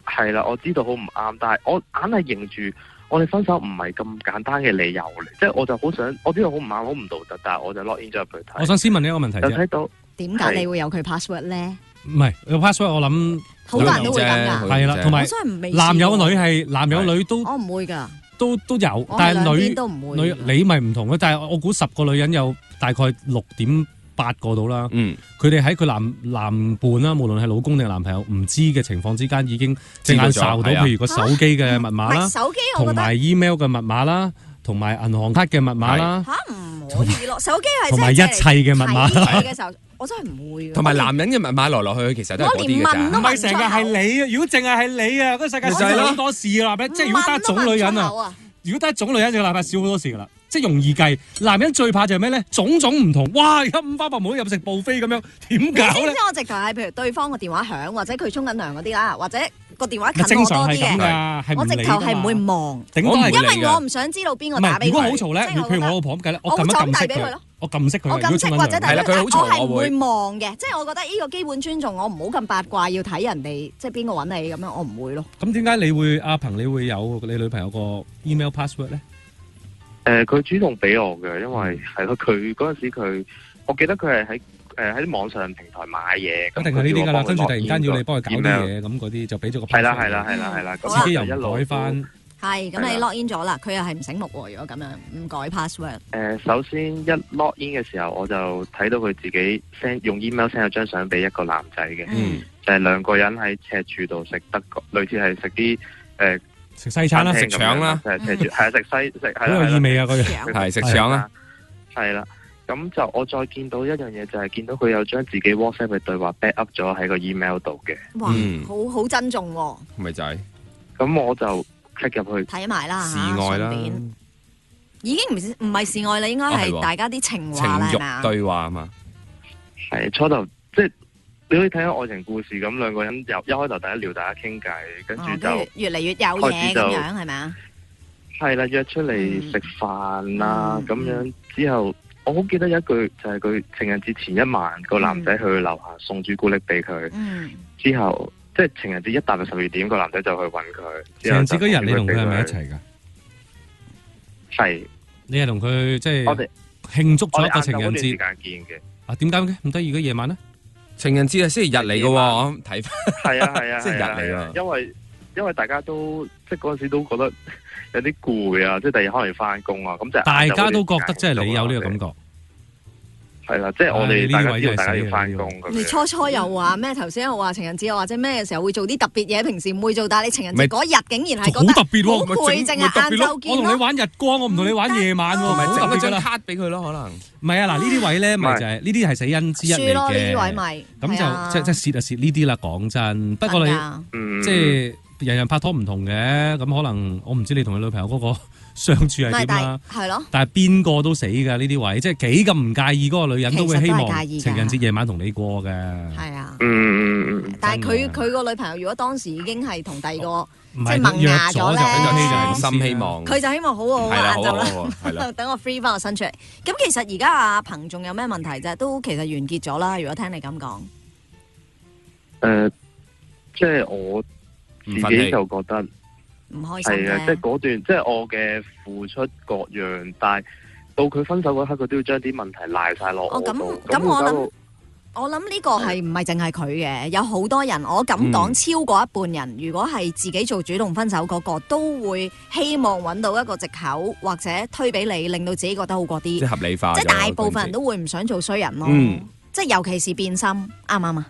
係啦，我知道好唔啱，但係我硬係認住我哋分手唔係咁簡單嘅理由嚟，即係我就好想，我知道好唔啱，好唔道德，但係我就 log in 咗入去睇。我想先問你一個問題啫。就睇到點解你會有佢 password 咧？唔係個 password， 我諗好多人都會咁㗎。係啦，同埋男有女都我唔會㗎。都有，但係女都唔會。你咪唔同咯，但係我估10個女人有大概6.8個到啦。佢哋喺佢男伴啦，無論係老公定係男朋友，唔知嘅情況之間已經隻眼睄到，譬如個手機嘅密碼啦，同埋 email 嘅密碼啦，同埋銀行卡嘅密碼啦。嚇唔可以咯，手機係同埋一切嘅密碼。睇嘅時候，我真係唔會。同埋男人嘅密碼來來去去其實都係嗰啲嘅咋。唔係成日係你啊！如果淨係你啊，嗰個世界少好多事啦。即係如果得一種女人啊，如果得一種女人，就個禮拜少好多事噶啦。即係容易計。男人最怕就係咩咧？種種唔同，哇！而家五花八門入食buffet咁樣，點你知搞咧唔知？我直頭係譬如對方個電話響，或者佢沖緊涼嗰啲啦，或者個電話近正我多啲常係咁嘅，㗎，係唔我直理㗎嘛頭係唔會望，頂多係因為理㗎我唔想知道邊個唔係，打俾佢。如果好嘈咧，即係譬如我老婆咁計咧，我我會就咁撳一撳熄佢遞俾佢咯，我撳熄佢。我撳熄或者第係啦佢好嘈我係唔我會會望嘅，即係我覺得呢個基本尊重，我唔好咁八卦，要睇人哋即係邊個揾你咁樣，我唔會咯。咁點解你會阿鵬你會有你女朋友個 email password 咧？佢主動俾我嘅，因為係咯，佢嗰陣時我記得佢係喺啲網上平台買嘢，一定係呢啲㗎啦，跟住突然間要你幫佢搞啲 email 嘢，咁嗰啲就俾咗個係啦 password 係啦係啦係啦，自己又一路唔改翻。係咁，你 log in 咗啦，佢又係唔醒目喎。如果咁樣唔改 password，首先一 log in 嘅時候，我就睇到佢自己用 email send 咗張相俾一個男仔嘅，就係兩個人喺赤柱度食德國，類似係食啲食西餐啦，餐廳食腸啦咁樣，就係赤柱係食好有意味啊！嗰樣係食腸啦，係啦。咁就我再見到一樣嘢，就係見到佢有將自己 WhatsApp 嘅對話 back up 咗喺個 email 度嘅。哇，好珍重喎。咪就係咁我就 click 入去睇埋啦示愛啦，順便已經唔係示愛啦，應該係哦係喎大家啲情情話啦，係慾嘛？對話啊嘛，係初頭即係你可以睇下愛情故事咁，兩個人由一開頭大家聊，大家傾偈，跟住哦就跟住越嚟越有嘢咁樣係咪啊？係啦，約出嚟食飯啦，咁嗯樣之後，我好記得有一句就係佢情人節前一晚個男仔去樓下送朱古力俾佢，嗯，之後即係情人節一踏入12點，個男仔就去揾佢。情人節嗰日你同佢係咪一齊㗎？係，你係同佢即係我哋慶祝我哋咗一個情人晏晝嗰段時節間見嘅。啊？點解嘅？咁得意嘅夜晚咧？情人節係星期日嚟嘅喎，我睇翻係啊係啊，即係日嚟係啊喎因為大家都即係嗰陣時都覺得有啲攰啊，即係第二日可能要翻工啊，咁就大家都覺得即係你有呢個感覺。係啦，即係我唉哋大家呢啲位真係知道大家要死啊翻工咁樣。你初初又話咩？頭先又話情人節，又或者咩嘅時候會做啲特別嘢，平時唔會做，但係你情人節咪嗰日竟然係好覺得特別喎，好攰，淨係晏晝見我同你咯。玩日光，我唔同你玩夜晚喎，咪好特別㗎啦。整一張卡俾佢咯，可能唔係啊，嗱呢啲位咧，咪就係呢啲係死因之一嚟輸咯，呢啲位嘅。咪咁係啊就即係蝕就蝕呢啲啦。講真，不過你係啊即係人人拍拖唔同嘅，咁可能我唔知你同你女朋友嗰個相處係唔係，點啦。係咯。但係邊個都死㗎呢啲位，即係幾咁唔介意嗰個女人都會希其實都係望介意㗎情人節夜晚同你過嘅。係啊，嗯，但係真嘅佢個女朋友如果當時已經係同第二個，唔係即係萌芽咗約咗咧就 OK 有嘅，心希望，佢就希望好好係啦，好晏晝啦。好係啦，等我 free 翻個身出嚟。咁其實而家阿鵬仲有咩問題啫？都其實完結咗啦。如果聽你咁講，即係我自己唔忿氣就覺得。唔開心係啊，即係啫。嗰段，即係我嘅付出各樣，但係到佢分手嗰刻，佢都要將啲問題賴晒落我度。咁我諗呢個係唔係淨係佢嘅？有好多人，我咁講，超過一半人，如果係自己做主動分手嗰個，都會希望揾到一個藉口，或者推俾你，令到自己覺得好過啲。即係合理化咗。即係大部分人都會唔想做衰人咯。嗯即係尤其是變心，啱唔啱啊？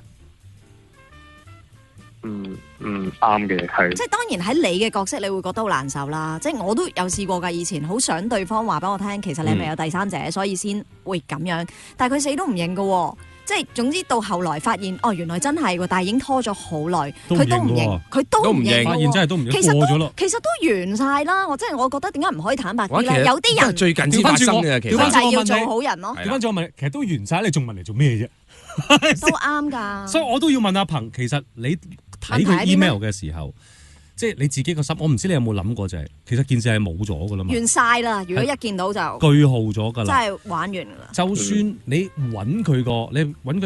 啱嘅，係。即係當然喺你嘅角色，你會覺得好難受啦。即係我都有試過㗎，以前好想對方話俾我聽，其實你係咪有第三者，所以先會咁樣。但係佢死都唔認㗎喎。即係總之到後來發現，哦原來真係喎，但係已經拖咗好耐，佢都唔認，佢都唔認㗎喎。發現真係都唔認，其實過咗咯。其實都完晒啦。我真係我覺得點解唔可以坦白啲咧？哇其實有啲人最近先發生嘅，其咪實就係要做好人咯，調翻轉我問，其實都完晒，你仲問嚟做咩啫？都啱㗎。所以我都要問阿鵬，其實你睇佢問題喺邊 email 嘅時候，即係你自己個心，我唔知你有冇諗過就係，其實件事係冇咗噶啦嘛，完晒啦！如果一見到就句號咗噶啦。真係玩完㗎啦。就算你揾佢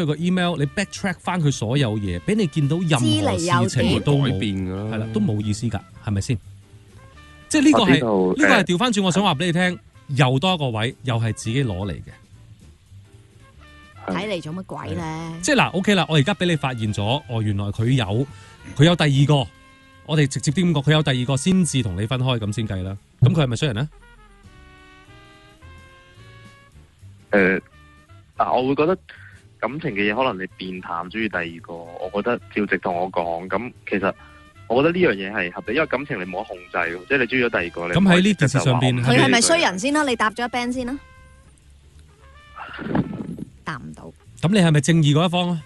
個 email，你 backtrack 翻佢所有嘢，俾你見到任何事情都改冇變㗎啦，係啦，都冇意思㗎，係咪先？即係呢個係調翻轉，我想話俾你聽，又多一個位，又係自己攞嚟嘅。睇嚟做乜鬼咧？即係嗱，OK 啦，我而家俾你發現咗，哦，原來佢有第二個，我哋直接啲咁講，佢有第二個先至同你分開咁先計啦。咁佢係咪衰人咧？我會覺得感情嘅嘢，可能你變淡中意第二個，我覺得照直同我講。咁其實我覺得呢樣嘢係合理，因為感情你冇得控制嘅，即係你中意咗第二個，你咁喺呢件事上邊佢係咪衰人先啦？你答咗一 band 先啦，答唔到。咁你係咪正義嗰一方啊？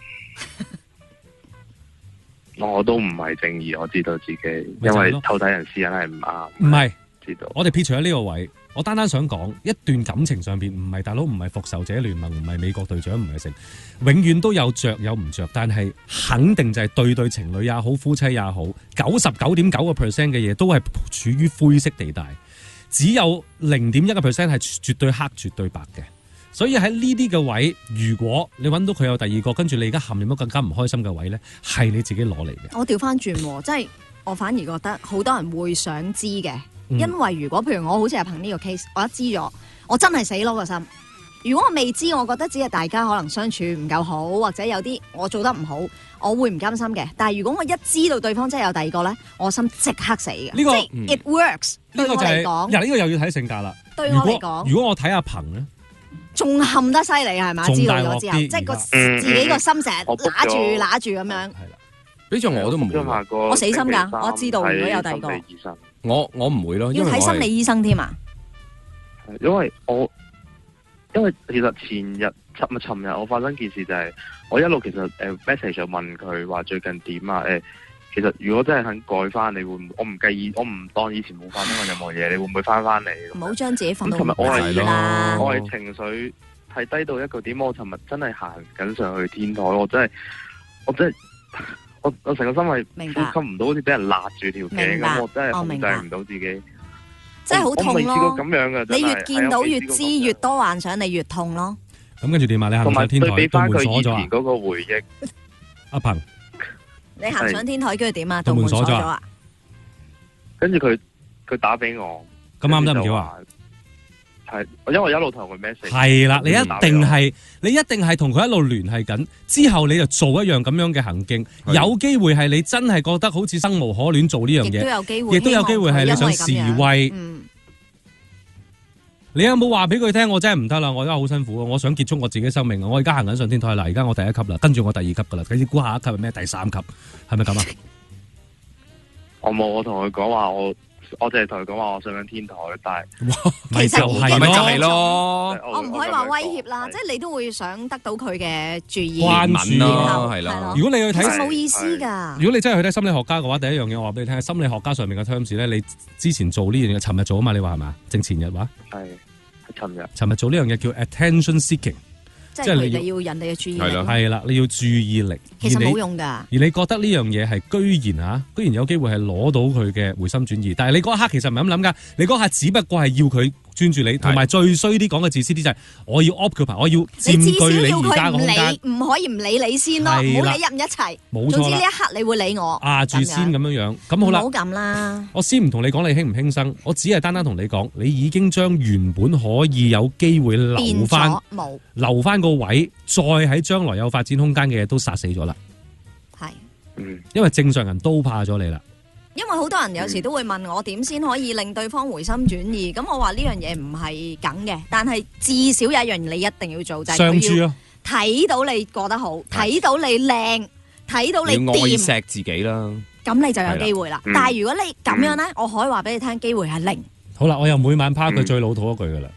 我都唔係正義，我知道自己，咪就係咯因為偷睇人私隱係唔啱。唔係，知道。我哋撇除咗呢個位，我單單想講一段感情上邊唔係大佬，唔係復仇者聯盟，唔係美國隊長，唔係成，永遠都有着有唔着，但係肯定就係對情侶也好，夫妻也好，99.9% 嘅嘢都係處於灰色地帶，只有0.1% 係絕對黑絕對白嘅。所以喺呢啲嘅位，如果你揾到佢有第二個，跟住你而家陷入咗更加唔開心嘅位咧，係你自己攞嚟嘅。我調翻轉，即係我反而覺得好多人會想知嘅。因為如果譬如我好似係憑呢個 case， 我一知咗，我真係死攞個心。如果我未知，我覺得只係大家可能相處唔夠好，或者有啲我做得唔好，我會唔甘心嘅。但係如果我一知道對方真係有第二個咧，我心即刻死嘅。呢個即係 it works。呢個就係講，呢個又要睇性格啦。對我嚟講，如果我睇阿鵬咧，仲陷得犀利係嘛？知道咗之後，即係自己個心成日揦住咁樣。係啦，呢種我都唔會。我死心㗎，我知道如果有第二個。我唔會咯，要睇心理醫生添啊！因為其實尋日我發生件事就係、我一路其實message 就問佢話最近點啊？其實如果真係肯改翻，你會唔？我唔介意，我唔當以前冇發生過任何嘢，你會唔會翻嚟？唔好將自己放到咁我係啦。我係情緒係低到一個點，我尋日真係行緊上去天台，我成個心係呼吸唔到，好似俾人勒住條頸咁，我真係控制唔到自己，真係好痛咯。我未試過咁樣嘅，你越見到越知越多幻想，你越痛咯。咁跟住點啊？你行上天台，道門鎖咗啊？嗰個回憶，阿鵬，你行上天台跟住點啊？道門鎖咗啊？跟住佢打俾我，咁啱得唔少啊？係，因為我一路同佢 message。係啦，你一定係同佢一路聯繫緊，之後你就做一樣咁樣嘅行徑，有機會係你真係覺得好似生無可戀做呢樣嘢，亦都有機會係你想示威。你有冇話俾佢聽？我真係唔得啦，我而家好辛苦，我想結束我自己生命啊！我而家行緊上天台啦，而家我第一級啦，跟住我第二級噶啦，你估下一級係咩？第三級係咪咁啊？我冇，我同佢講話我淨係同佢講話，我上緊天台，但係咪就係咯，我唔可以話威脅啦，即係你都會想得到佢嘅注意、關注咯，係啦。如果你去睇，冇意思㗎。如果你真係去睇心理學家嘅話，第一樣嘢我話俾你聽，心理學家上面嘅 terms 咧，你之前做呢樣嘢，尋日做啊嘛，你話係嘛？正前日話係尋日做呢樣嘢叫 attention seeking。即係你要人哋嘅注意力，係啦，你要注意力，其實冇用㗎。而你覺得呢樣嘢係居然有機會係攞到佢嘅回心轉意，但係你嗰一刻其實唔係咁諗㗎，你嗰下只不過係要佢專注你，同埋最衰啲講嘅自私啲就係我要 occupy，我要佔據你而家嘅空間，唔可以唔理你先咯，唔好理入唔一齊。冇錯，總之呢一刻你會理我，住先咁樣。咁好啦，唔好咁啦。我先唔同你講你輕唔輕生，我只係單單同你講，你已經將原本可以有機會留翻個位，再喺將來有發展空間嘅嘢都殺死咗啦。係，因為正常人都怕咗你啦。因為好多人有時都會問我點先可以令對方回心轉意，咁我話呢樣嘢唔係梗嘅，但係至少有一樣你一定要做就係佢要睇到你過得好，睇到你靚，睇到你掂，要愛錫自己啦。咁你就有機會啦。但係如果你咁樣咧，我可以話俾你聽，機會係零。好啦，我又每晚拋佢最老土一句噶啦。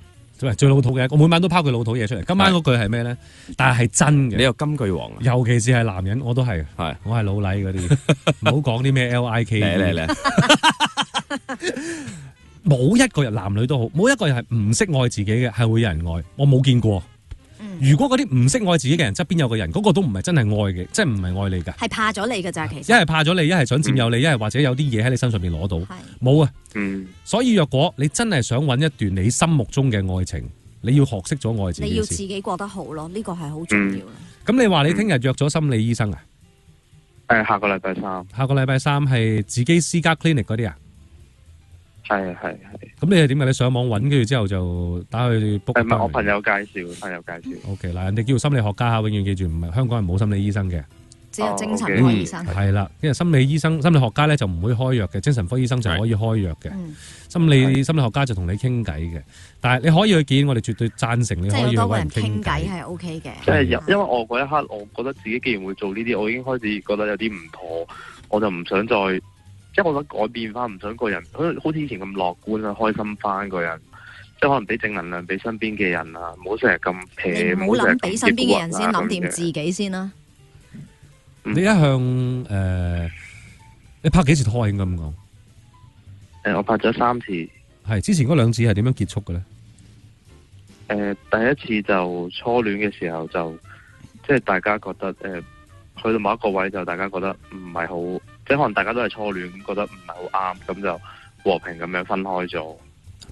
最老土嘅，我每晚都拋佢老土嘢出嚟。今晚嗰句係咩咧？但係真嘅。你有金句王啊！尤其是係男人，我都係。我係老禮嗰啲，唔好講啲咩 LIK。嚟。冇一個人，男女都好，冇一個人係唔識愛自己嘅，係會有人愛。我冇見過。如果嗰啲唔識愛自己嘅人側邊有個人，嗰個都唔係真係愛嘅，即係唔係愛你㗎。係怕咗你㗎咋，其實。一係怕咗你，一係想佔有你，一係或者有啲嘢喺你身上面攞到。冇啊。所以若果你真係想揾一段你心目中嘅愛情，你要學識咗愛自己。你要自己過得好咯，呢個係好重要。咁你話你聽日約咗心理醫生啊？下個禮拜三。下個禮拜三係自己私家 clinic 嗰啲啊？係。咁你係點啊？你上網揾，跟住之後就打去 book。唔係我朋友介紹。OK 嗱，人哋叫心理學家，永遠記住，唔係香港人冇心理醫生嘅。只有精神科醫生。係啦，因為心理醫生、心理學家咧就唔會開藥嘅，精神科醫生就可以開藥嘅。心理學家就同你傾偈嘅，但係你可以去見，我哋絕對贊成你可以去揾人傾偈係 OK 嘅。即係因為我嗰一刻，我覺得自己既然會做呢啲，我已經開始覺得有啲唔妥，我就唔想再，即係我想改變翻，唔想個人好似以前咁樂觀啊，開心翻個人，即係可能俾正能量俾身邊嘅人啊，唔好成日咁撇，唔好諗俾身邊嘅人先，諗掂自己先啦。你一向你拍幾次拖應該咁講？我拍咗3次。係之前嗰兩次係點樣結束嘅咧？第一次就初戀嘅時候就即係大家覺得去到某一個位就大家覺得唔係好，即係可能大家都係初戀，覺得唔係好啱，咁就和平咁樣分開咗。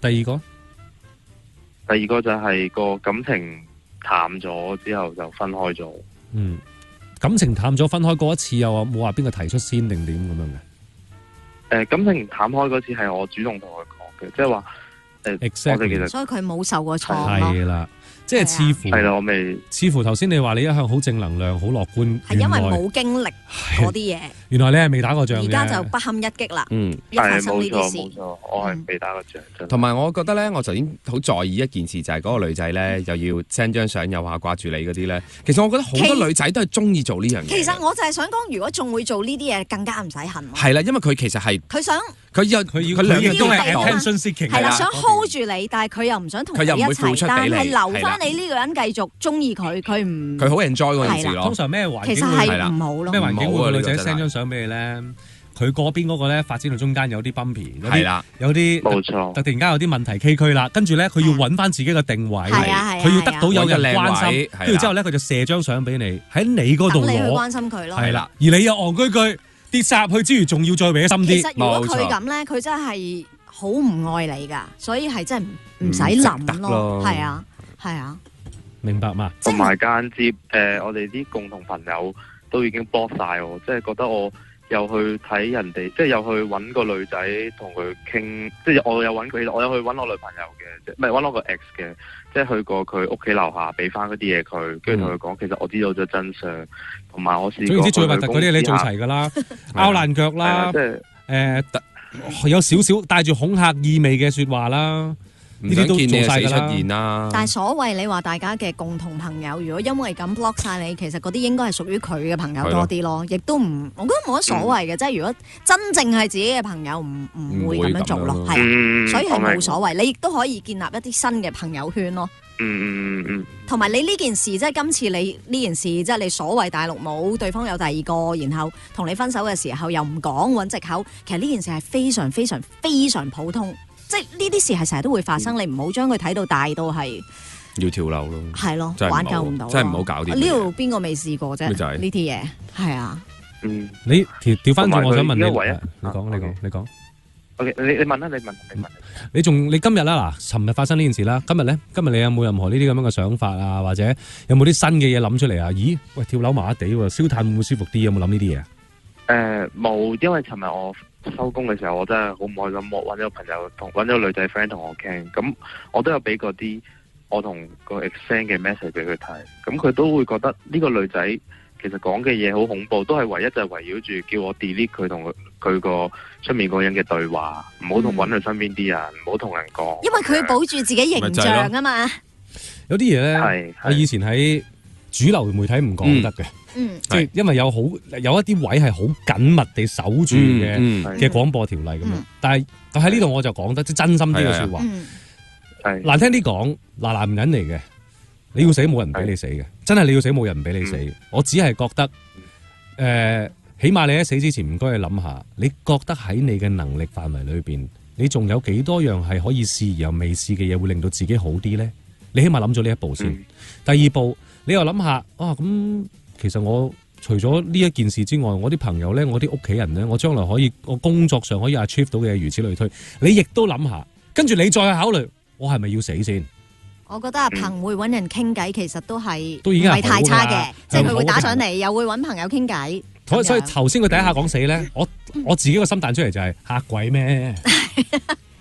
第二個就係個感情淡咗之後就分開咗。嗯，感情淡咗分開嗰一次又冇話邊個提出先定點咁樣嘅？感情淡開嗰次係我主動同佢講嘅，即係話Exactly 我哋其實所以佢冇受過創係啦，即係似乎頭先你話你一向好正能量、好樂觀，係因為冇經歷嗰啲嘢。原來你係未打過仗嘅，而家就不堪一擊啦。一發生呢啲事，冇錯，我係未打過仗。同埋我覺得咧，我頭先好在意一件事，就係嗰個女仔咧又要 send 張相，又話掛住你嗰啲咧。其實我覺得好多女仔都係中意做呢樣嘢。其實我就係想講，如果仲會做呢啲嘢，更加唔使恨。係啦，因為佢其實係佢想佢兩樣都係 attention seeking，係啦，想 hold 住你，但係佢又唔想同你一齊，但係留翻你呢個人繼續中意佢，佢好 enjoy 嗰件事咯。通常咩環境其實係唔好咯？咩環境會個女仔 send 張相俾你咧？佢嗰邊嗰個咧發展到中間有啲 bumpy，有啲冇錯，突然間有啲問題崎嶇啦，跟住咧佢要揾翻自己嘅定位，佢要得到有人關心，跟住之後咧佢就射張相俾你喺你嗰度攞，等你去關心佢咯。係啦，而你又戇居居跌晒入去之餘，仲要再搲深啲。其實如果佢咁咧，佢真係好唔愛你㗎，所以係真係唔使諗咯。係啊，係啊，明白嘛？同埋間接我哋啲共同朋友都已經 block 晒我，即係覺得我又去睇人哋，即係又去揾個女仔同佢傾，即係我有揾佢，我有去揾我女朋友嘅，唔係揾我個 ex 嘅，即係去過佢屋企樓下俾翻嗰啲嘢佢，跟住同佢講，其實我知道咗真相，同埋我試過。總之最核突嗰啲你做齊㗎啦，拗爛腳啦，有少少帶住恐嚇意味嘅説話啦。唔想見你嘅死出現啦！但係所謂你話大家嘅共同朋友，如果因為咁 block 晒你，其實嗰啲應該係屬於佢嘅朋友多啲咯，亦都唔，我覺得冇乜所謂嘅，即係如果真正係自己嘅朋友，唔會咁樣做咯，係啊，所以係冇所謂，你亦都可以建立一啲新嘅朋友圈咯。同埋你呢件事，即係今次你呢件事，即係你所謂大陸冇對方有第二個，然後同你分手嘅時候又唔講揾藉口，其實呢件事係非常非常非常普通。即係呢啲事係成日都會發生，你唔好將佢睇到大到係要跳樓咯，係咯，挽救唔到，真係唔好搞啲。呢度邊個未試過啫？呢啲嘢係啊。你調翻轉，我想問你，你講。OK， 你問啦，你問。你今日啦，嗱，尋日發生呢件事啦，今日你有冇任何呢啲咁樣嘅想法啊？或者有冇啲新嘅嘢諗出嚟啊？咦，喂，跳樓麻麻地喎，燒炭會唔會舒服啲？有冇諗呢啲嘢啊？冇，因為尋日我收工嘅時候，我真係好唔開心。我揾咗個朋友揾咗個女仔 friend 同我傾，咁我都有俾嗰啲我同個 ex friend 嘅 message 俾佢睇，咁佢都會覺得呢個女仔其實講嘅嘢好恐怖，都係唯一就係圍繞住叫我 delete 佢同佢個出面嗰個人嘅對話，唔好同揾佢身邊啲人，唔好同人講。因為佢要保住自己形象啊嘛。有啲嘢咧，我以前喺主流媒體唔講得嘅。即係因為有一啲位係好緊密地守住嘅廣播條例咁樣，但係喺呢度我就講得即真心啲嘅説話。難聽啲講，男人嚟嘅，你要死冇人俾你死嘅，真係你要死冇人俾你死。我只係覺得，起碼你喺死之前唔該你諗下，你覺得喺你嘅能力範圍裏邊，你仲有幾多樣係可以試而又未試嘅嘢，會令到自己好啲咧？你起碼諗咗呢一步先。第二步，你又諗下，咁。其實我除咗呢一件事之外，我啲朋友咧，我啲屋企人咧，我將來可以，我工作上可以 achieve 到嘅嘢，如此類推。你亦都諗下，跟住你再去考慮，我係咪要死先？我覺得阿鵬會揾人傾偈，其實都已經係太差嘅，即係佢會打上嚟，又會揾朋友傾偈。所以頭先佢第一下講死咧，我自己個心彈出嚟就係嚇鬼咩？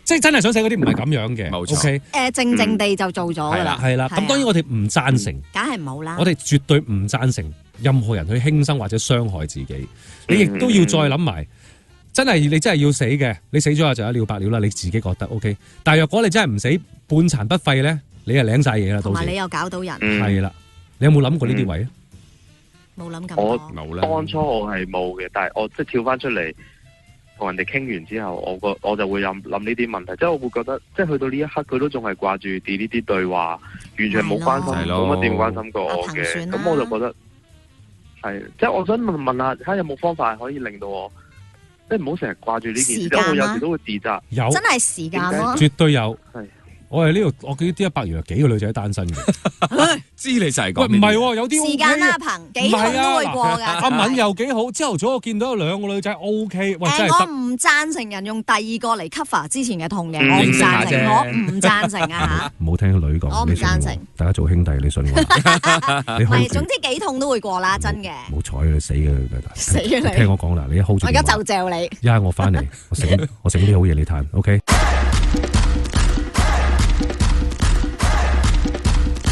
即係真係想死嗰啲唔係咁樣嘅，冇錯。OK，靜靜地就做咗㗎啦。係啦，咁當然我哋唔贊成，梗係唔好啦。我哋絕對唔贊成任何人去輕生或者傷害自己。你亦都要再諗埋，真係你真係要死嘅，你死咗就一了百了啦。你自己覺得 OK，但係若果你真係唔死，半殘不廢咧，你係領晒嘢啦。同埋你又搞到人。係啦，你有冇諗過呢啲位啊？冇諗咁多。我當初我係冇嘅，但係我即係跳翻出嚟。同人哋傾完之後，我就會諗呢啲問題，即係我會覺得，即係去到呢一刻，佢都仲係掛住啲呢啲對話，完全冇關心，冇乜點關心過我嘅。咁我就覺得係，即係我想問下，睇下有冇方法可以令到我即係唔好成日掛住呢件事，因時間啊為我有時都會自責。有真係時間咯。絕對有。係我係呢度，我記得D100原來幾個女仔單身嘅。知你就係喂，講唔係喎，有啲 OK 時間啦，阿鵬幾痛都會過㗎。阿敏又幾好，朝頭早我見到有兩個女仔 OK，喂真係得。我唔贊成人用第二個嚟 cover 之前嘅痛嘅，嗯我唔認識下啫贊成，我唔贊成啊唔好聽女講，我唔你信贊成大家做兄弟，你信我。你嚇。唔 hold 係，住總之幾痛都會過啦，真嘅。冇睬你死嘅，死啊你聽我講啦，你一 hold 住我而家電話。就嚼你。一係我翻嚟，我整啲好嘢你嘆，OK？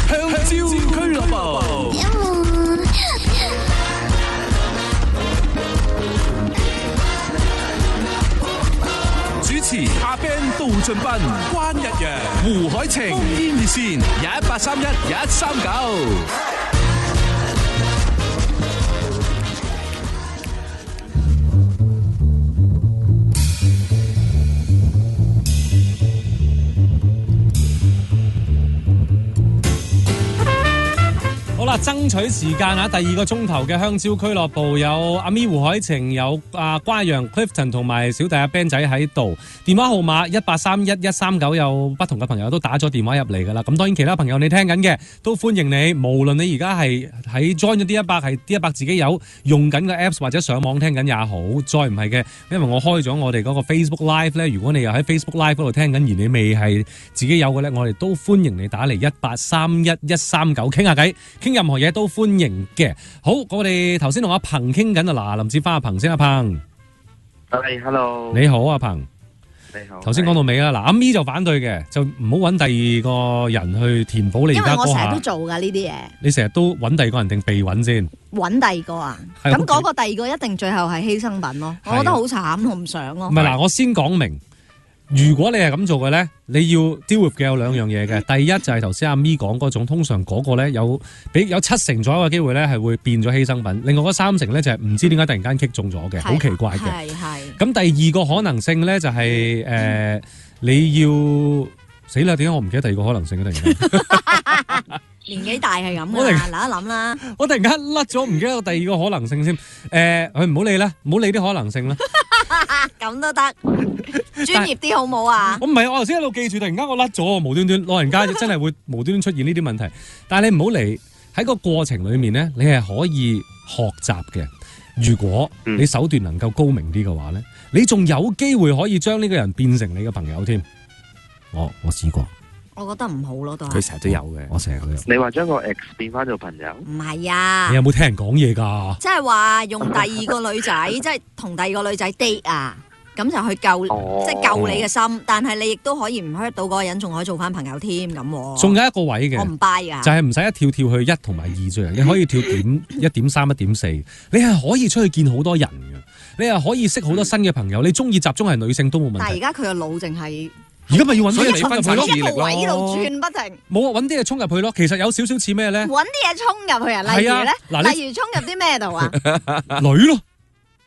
香蕉俱樂部。主持阿 Ben 杜俊斌、關日陽、胡海晴，烽煙熱線1831-139。好啦，爭取時間啊！第二個鐘頭嘅香蕉俱樂部有阿咪胡海晴，有關陽 Clifton 同埋小弟阿 Ben 仔喺度。電話號碼1831-139，有不同嘅朋友都打咗電話入嚟㗎啦。咁當然其他朋友你聽緊嘅都歡迎你，無論你而家係喺 join 咗D100，係 D100自己有用緊嘅 apps 或者上網聽緊也好，再唔係嘅，因為我開咗我哋嗰個 Facebook Live 咧，如果你又喺 Facebook Live 嗰度聽緊，而你未係自己有嘅咧，我哋都歡迎你打嚟1831-139傾下偈。傾任何嘢都歡迎嘅。好，我哋頭先同阿鵬傾緊啊，嗱，林子翻阿鵬先，阿鵬。係，hello。你好，阿鵬。你好。頭先講到尾啦，嗱，阿咪就反對嘅，就唔好揾第二個人去填補你因為我而家嗰下成日都做㗎呢啲嘢，你成日都揾第二個人定被揾先？揾第二個啊。係咁嗰個第二個一定最後係犧牲品咯。我覺得好慘，我唔想咯。唔係嗱，我先講明。如果你係咁做嘅咧，你要 deal with 嘅有兩樣嘢嘅。第一就係頭先阿咪講嗰種，通常嗰個咧有70%左右嘅機會咧係會變咗犧牲品，另外嗰30%咧就係唔知點解突然間擊中咗嘅，好奇怪嘅。係。咁第二個可能性咧就係你要死啦！點解我唔記得第二個可能性嘅？突然間年紀大係咁我哋㗎，諗一諗啦。我突然間甩咗，唔記得第二個可能性先。佢唔好理啦，唔好理啲可能性啦。咁都得，專業啲好冇啊？我唔係，我頭先喺度記住，突然間我甩咗，無端端老人家真係會無端端出現呢啲問題。但係你唔好理，喺個過程裡面咧，你係可以學習嘅。如果你手段能夠高明啲嘅話咧，你仲有機會可以將呢個人變成你嘅朋友添。我試過，我覺得唔好咯，都係。佢成日都有嘅。我成日都有。你話將個 X 變翻做朋友？唔係啊你，有冇聽人講嘢㗎？即係話用第二個女仔，即係同第二個女仔 date 啊，咁就去救，即係救你嘅心。但係你亦都可以唔 hurt 到嗰個人，仲可以做翻朋友添咁。仲有一個位嘅，我唔 buy 㗎。就係唔使一跳跳去1同埋2啫，你可以跳1.3、1.4，你係可以出去見好多人嘅，你係可以識好多新嘅朋友。你中意集中係女性都冇問題。但係而家佢個腦淨係而家咪要揾啲所以你嘢衝入去咯分散注意，力一個位度轉不停，冇啊，揾啲嘢衝入去咯。其實有少少似咩咧？揾啲嘢衝入去啊！例如係啊嗱咧，你例如衝入啲咩度啊？女咯，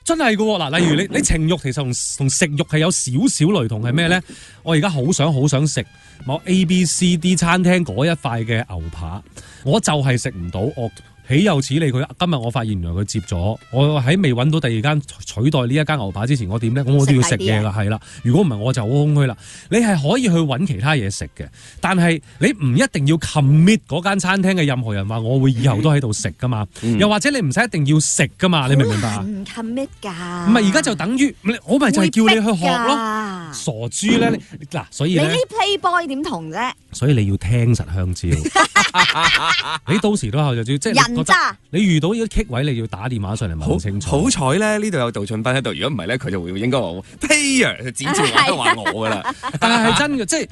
真係噶嗱。例如你情慾其實同食慾係有少少雷同，係咩咧？我而家好想食某 A、B、C、D 餐廳嗰一塊嘅牛扒，我就係食唔到。我豈有此理！佢今日我發現原來佢接咗，我喺未揾到第二間取代呢一間牛扒之前，我點咧？我都要食嘢噶，係啦。如果唔係我就好空虛啦。你係可以去揾其他嘢食嘅，但係你唔一定要 commit 嗰間餐廳嘅任何人話我會以後都喺度食噶嘛。又或者你唔使一定要食噶嘛？你明唔明白啊？唔 commit 㗎。唔係而家就等於我咪就係叫你去學咯。咯傻豬咧，嗱，所以咧，你呢 Playboy 點同啫？所以你要聽實香蕉。你到時都後就知，即係人渣。你遇到呢啲棘位，你要打電話上嚟問清楚。好彩咧，呢度有杜俊斌喺度。如果唔係咧，佢就會應該話呸啊，指住我都話我噶啦。但係真嘅，即係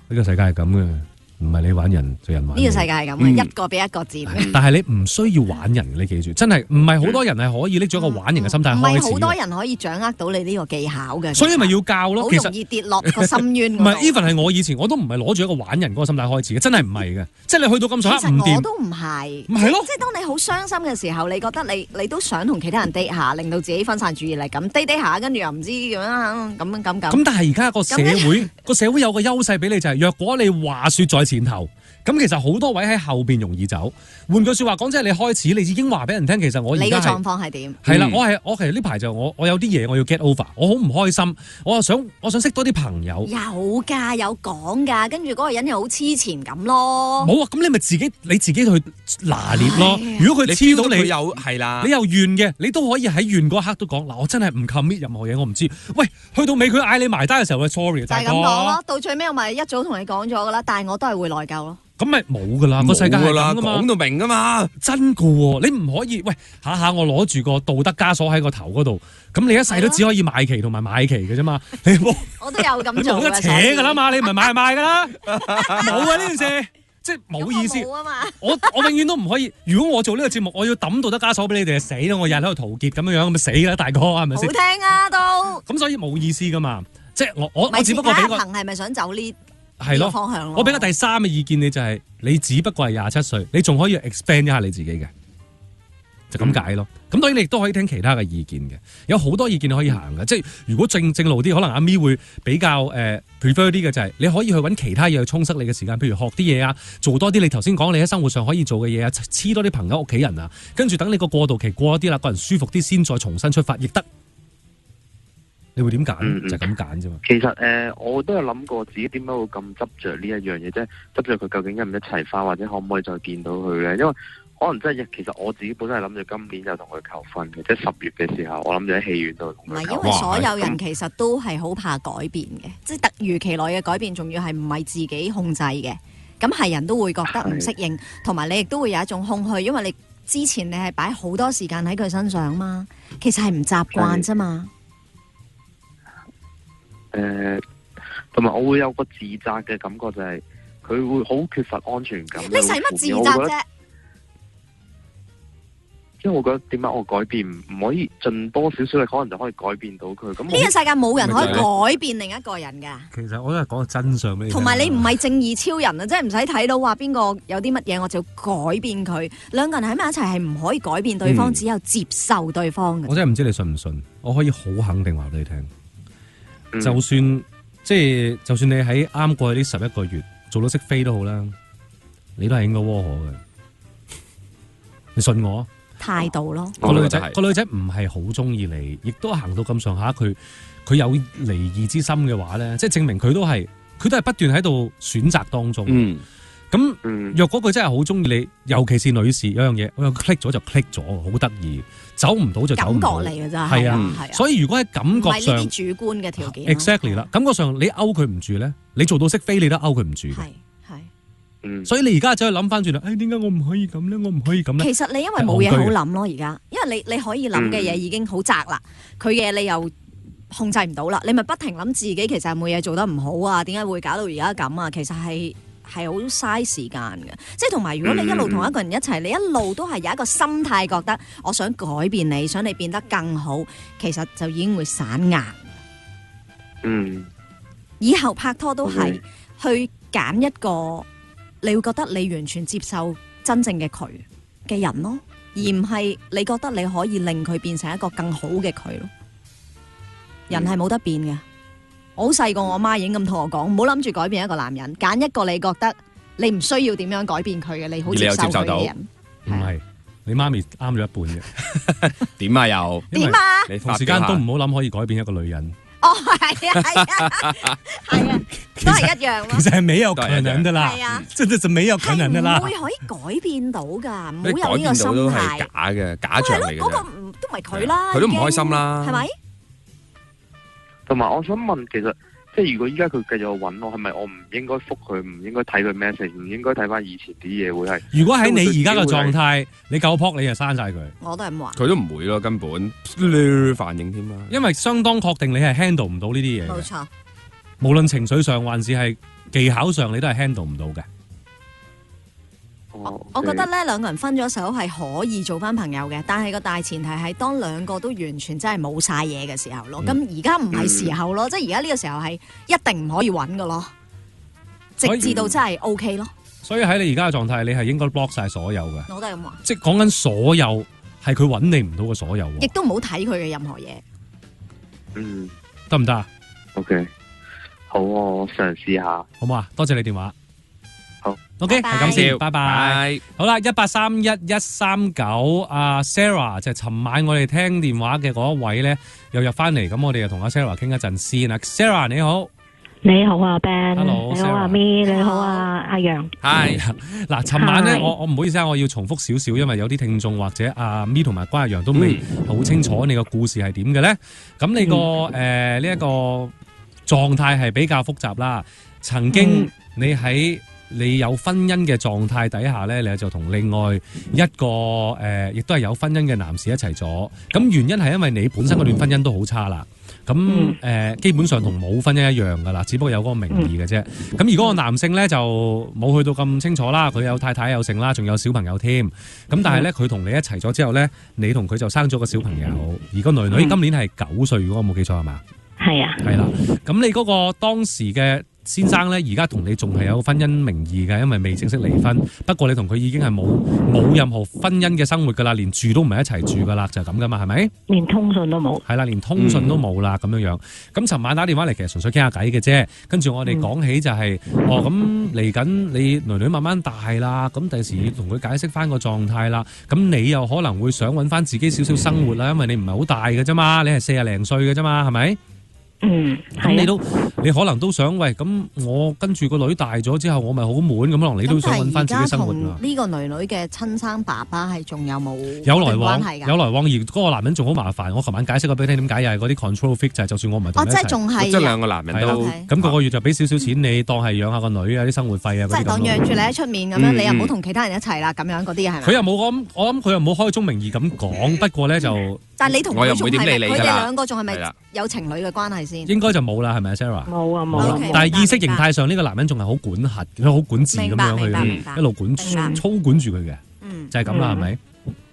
呢個世界係咁嘅，唔係你玩人就人玩。呢個世界係咁嘅，一個比一個賤。但係你唔需要玩人，你記住，真係唔係好多人係可以拎咗一個玩人嘅心態唔開始。係好多人可以掌握到你呢個技巧嘅。所以咪要教咯。好其實容易跌落個深淵。唔係 even 係我以前我都唔係攞住一個玩人嗰個心態開始嘅，真係唔係嘅。即係你去到咁上下唔掂，其實我都唔係。咪係咯。即係當你好傷心嘅時候，你覺得你都想同其他人 date 下，令到自己分散注意力咁 date 下，跟住又唔知咁樣咁。咁但係而家個社會有個優勢俾你就係，若果你話説在前頭，咁其實好多位喺後邊容易走。換句説話講，即係你開始你已經話俾人聽，其實我而家你嘅狀況係點？係啦，我其實呢排就我有啲嘢我要 get over，我好唔開心，我想識多啲朋友。有㗎，有講㗎，跟住嗰個人又好黐纏咁咯。冇啊，咁你咪自己去拿捏咯。如果佢你黐到你，有係啦，你又怨嘅，你都可以喺怨嗰刻都講嗱，我真係唔 commit 任何嘢，我唔知。喂，去到尾佢嗌你埋單嘅時候，喂 sorry，就係咁講咯。到最尾我咪一早同你講咗㗎啦，但係我都係會內疚咯。咁咪冇噶啦，個世界係咁噶嘛，講到明噶嘛，真噶喎，你唔可以喂下我攞住個道德枷鎖喺個頭嗰度，咁你一世都只可以買旗同埋買旗嘅啫嘛，你冇我都有咁做，冇得扯噶啦嘛，你唔係買噶啦，冇啊呢件事，即係冇意思。我永遠都唔可以，如果我做呢個節目，我要抌道德枷鎖俾你哋，死啦！我日日喺度陶傑咁樣咁咪死啦，大哥係咪先？好聽啊都。咁所以冇意思噶嘛，即係我只不過俾個係咪想走呢？係咯，方向咯。我俾個第三嘅意見你就係，你只不過係27歲，你仲可以 expand 一下你自己嘅，就咁解咯。咁當然你亦都可以聽其他嘅意見嘅，有好多意見你可以行嘅。即係如果正路啲，可能阿咪會比較prefer 啲嘅就係，你可以去揾其他嘢去充塞你嘅時間，譬如學啲嘢啊，做多啲你頭先講你喺生活上可以做嘅嘢啊，黐多啲朋友屋企人啊，跟住等你個過渡期過咗啲啦，個人舒服啲先再重新出發亦得。你會點揀？就係咁揀啫嘛。其實我都有諗過自己點解會咁執着呢一樣嘢啫，執着佢究竟一唔一齊翻，或者可唔可以再見到佢咧？因為可能真係其實我自己本身係諗住今年就同佢求婚嘅，即係10月嘅時候，我諗住喺戲院度同佢求婚。唔係，因為所有人其實都係好怕改變嘅，即係突如其來嘅改變，仲要係唔係自己控制嘅。咁係人都會覺得唔適應，同埋你亦都會有一種空虛，因為你之前你係擺好多時間喺佢身上嘛，其實係唔習慣啫嘛。同埋我會有個自責嘅感覺，就係佢會好缺乏安全感。你使乜自責啫？因為我覺得點解我改變唔可以盡多少少力，可能就可以改變到佢。咁呢個世界冇人可以改變另一個人㗎。其實我都係講個真相俾你。同埋你唔係正義超人啊，即係唔使睇到話邊個有啲乜嘢我就改變佢。兩個人喺埋一齊係唔可以改變對方，只有接受對方嘅。我真係唔知你信唔信，我可以好肯定話俾你聽。就算你喺啱過去呢11個月做到識飛都好啦，你都係應該窩火嘅。你信我？態度咯。個女仔唔係好中意你，亦都行到咁上下，佢有離異之心嘅話咧，即係證明佢都係不斷喺度選擇當中。若果佢真係好中意你，尤其是女士，有樣嘢我有 click 咗就 click 咗，好得意，走唔到就走唔到。感覺嚟嘅咋，係啊，所以如果喺感覺上，唔係呢啲主觀嘅條件。exactly 啦，感覺上你勾佢唔住咧，你做到識飛你都勾佢唔住嘅。所以你而家走去諗翻轉啦，點解我唔可以咁咧？我唔可以咁咧？其實你因為冇嘢好諗咯，而家，因為你可以諗嘅嘢已經好窄啦，佢嘅你又控制唔到啦，你咪不停諗自己其實冇嘢做得唔好啊？點解會搞到而家咁啊？其實係好嘥時間嘅，即係同埋如果你一路同一個人一齊，你一路都係有一個心態覺得我想改變你，想你變得更好，其實就已經會散硬。以後拍拖都係去揀一個。你會覺得你完全接受真正嘅佢嘅人咯，而唔係你覺得你可以令佢變成一個更好嘅佢咯。人係冇得變嘅。我好細個，我媽已經咁同我講，唔好諗住改變一個男人，揀一個你覺得你唔需要點樣改變佢嘅，你好接受佢嘅人。唔係，你媽咪啱咗一半嘅。點啊又？點啊？你同時間都唔好諗可以改變一個女人。哦，係啊，都係一樣咯。其實係沒有可能的啦，係啊，真係沒有可能的啦。係唔會可以改變到㗎，唔好有呢個心態。係假嘅，假象嚟嘅。嗰個都唔係佢啦，佢都唔開心啦，係咪？同埋我想問，其實即係如果依家佢繼續揾我，係咪我唔應該覆佢，唔應該睇佢 message，唔應該睇翻以前啲嘢會係？如果喺你而家嘅狀態，你夠撲你就刪晒佢。我都係咁話。佢都唔會咯，根本反應添啦。因為相當確定你係 handle 唔到呢啲嘢。冇錯。無論情緒上還是係技巧上，你都係 handle 唔到嘅。我覺得咧，兩個人分咗手係可以做翻朋友嘅，但係個大前提係當兩個都完全真係冇晒嘢嘅時候咯。咁而家唔係時候咯，即係而家呢個時候係一定唔可以揾噶咯，直至到真係 OK 咯。所以喺你而家嘅狀態，你係應該 block 晒所有嘅。我都係咁話。即係講緊所有係佢揾你唔到嘅所有。亦都唔好睇佢嘅任何嘢。得唔得啊 ？OK， 好，我嘗試下，好唔好啊？多謝你電話。好 OK，拜係咁先，拜拜。拜。好啦，1831139，阿 Sarah 就係尋晚我哋聽電話嘅嗰一位咧，又入翻嚟，咁我哋就同阿 Sarah 傾一陣先啦。Sarah 你好，你好啊 Ben， Hello，你好啊 Sarah Mi，你好啊阿楊。係嗱，尋晚咧， Hi 我唔好意思啊，我要重複少少，因為有啲聽眾或者阿 Mi 同埋關阿楊都未好清楚你個故事係點嘅咧。咁你個呢一個狀態係比較複雜啦。曾經你有婚姻嘅狀態底下咧，你就同另外一個亦都係有婚姻嘅男士一齊咗。咁原因係因為你本身嗰段婚姻都好差啦。咁基本上同冇婚姻一樣噶啦，只不過有嗰個名義嘅啫。咁而嗰個男性咧就冇去到咁清楚啦，佢有太太有剩啦，仲有小朋友添。咁但係咧，佢同你一齊咗之後咧，你同佢就生咗個小朋友，而個女女今年係9歲，如果我冇記錯係嘛？係啊，係啦。咁你嗰個當時嘅先生咧，而家同你仲係有婚姻名義嘅，因為未正式離婚。不過你同佢已經係冇任何婚姻嘅生活噶啦，連住都唔係一齊住噶啦，就係咁噶嘛，係咪？連通訊都冇。係啦，連通訊都冇啦，咁樣樣。咁尋晚打電話嚟，其實純粹傾下偈嘅啫。跟住我哋講起就係，咁嚟緊你女女慢慢大啦，咁第時同佢解釋翻個狀態啦。咁你又可能會想揾翻自己少少生活啦，因為你唔係好大嘅啫嘛，你係40零歲嘅啫嘛，係咪？咁你可能都想喂，咁我跟住個女大咗之後，我咪好悶咁，可能你都想揾翻自己生活㗎。呢個女女嘅親生爸爸係仲有冇有來往？有來往，而嗰個男人仲好麻煩。我琴晚解釋過俾你聽點解，又係嗰啲 control freak，就係就算我唔係同你一齊，即係仲係即係兩個男人都咁個月就俾少少錢你，當係養下個女啊，啲生活費啊，即係當養住你喺出面咁樣，你又唔好同其他人一齊啦，咁樣嗰啲係咪？佢又冇咁，我諗佢又冇開宗明義咁講，不過咧就。但係你同佢仲係咪？佢哋啦兩個仲係咪有情侶嘅關係先？應該就冇啦，係咪 Sarah？冇啊冇啊。但係意識形態上，呢個男人仲係好管轄，佢好管治咁樣去一路操管住佢嘅，就係咁啦，係咪？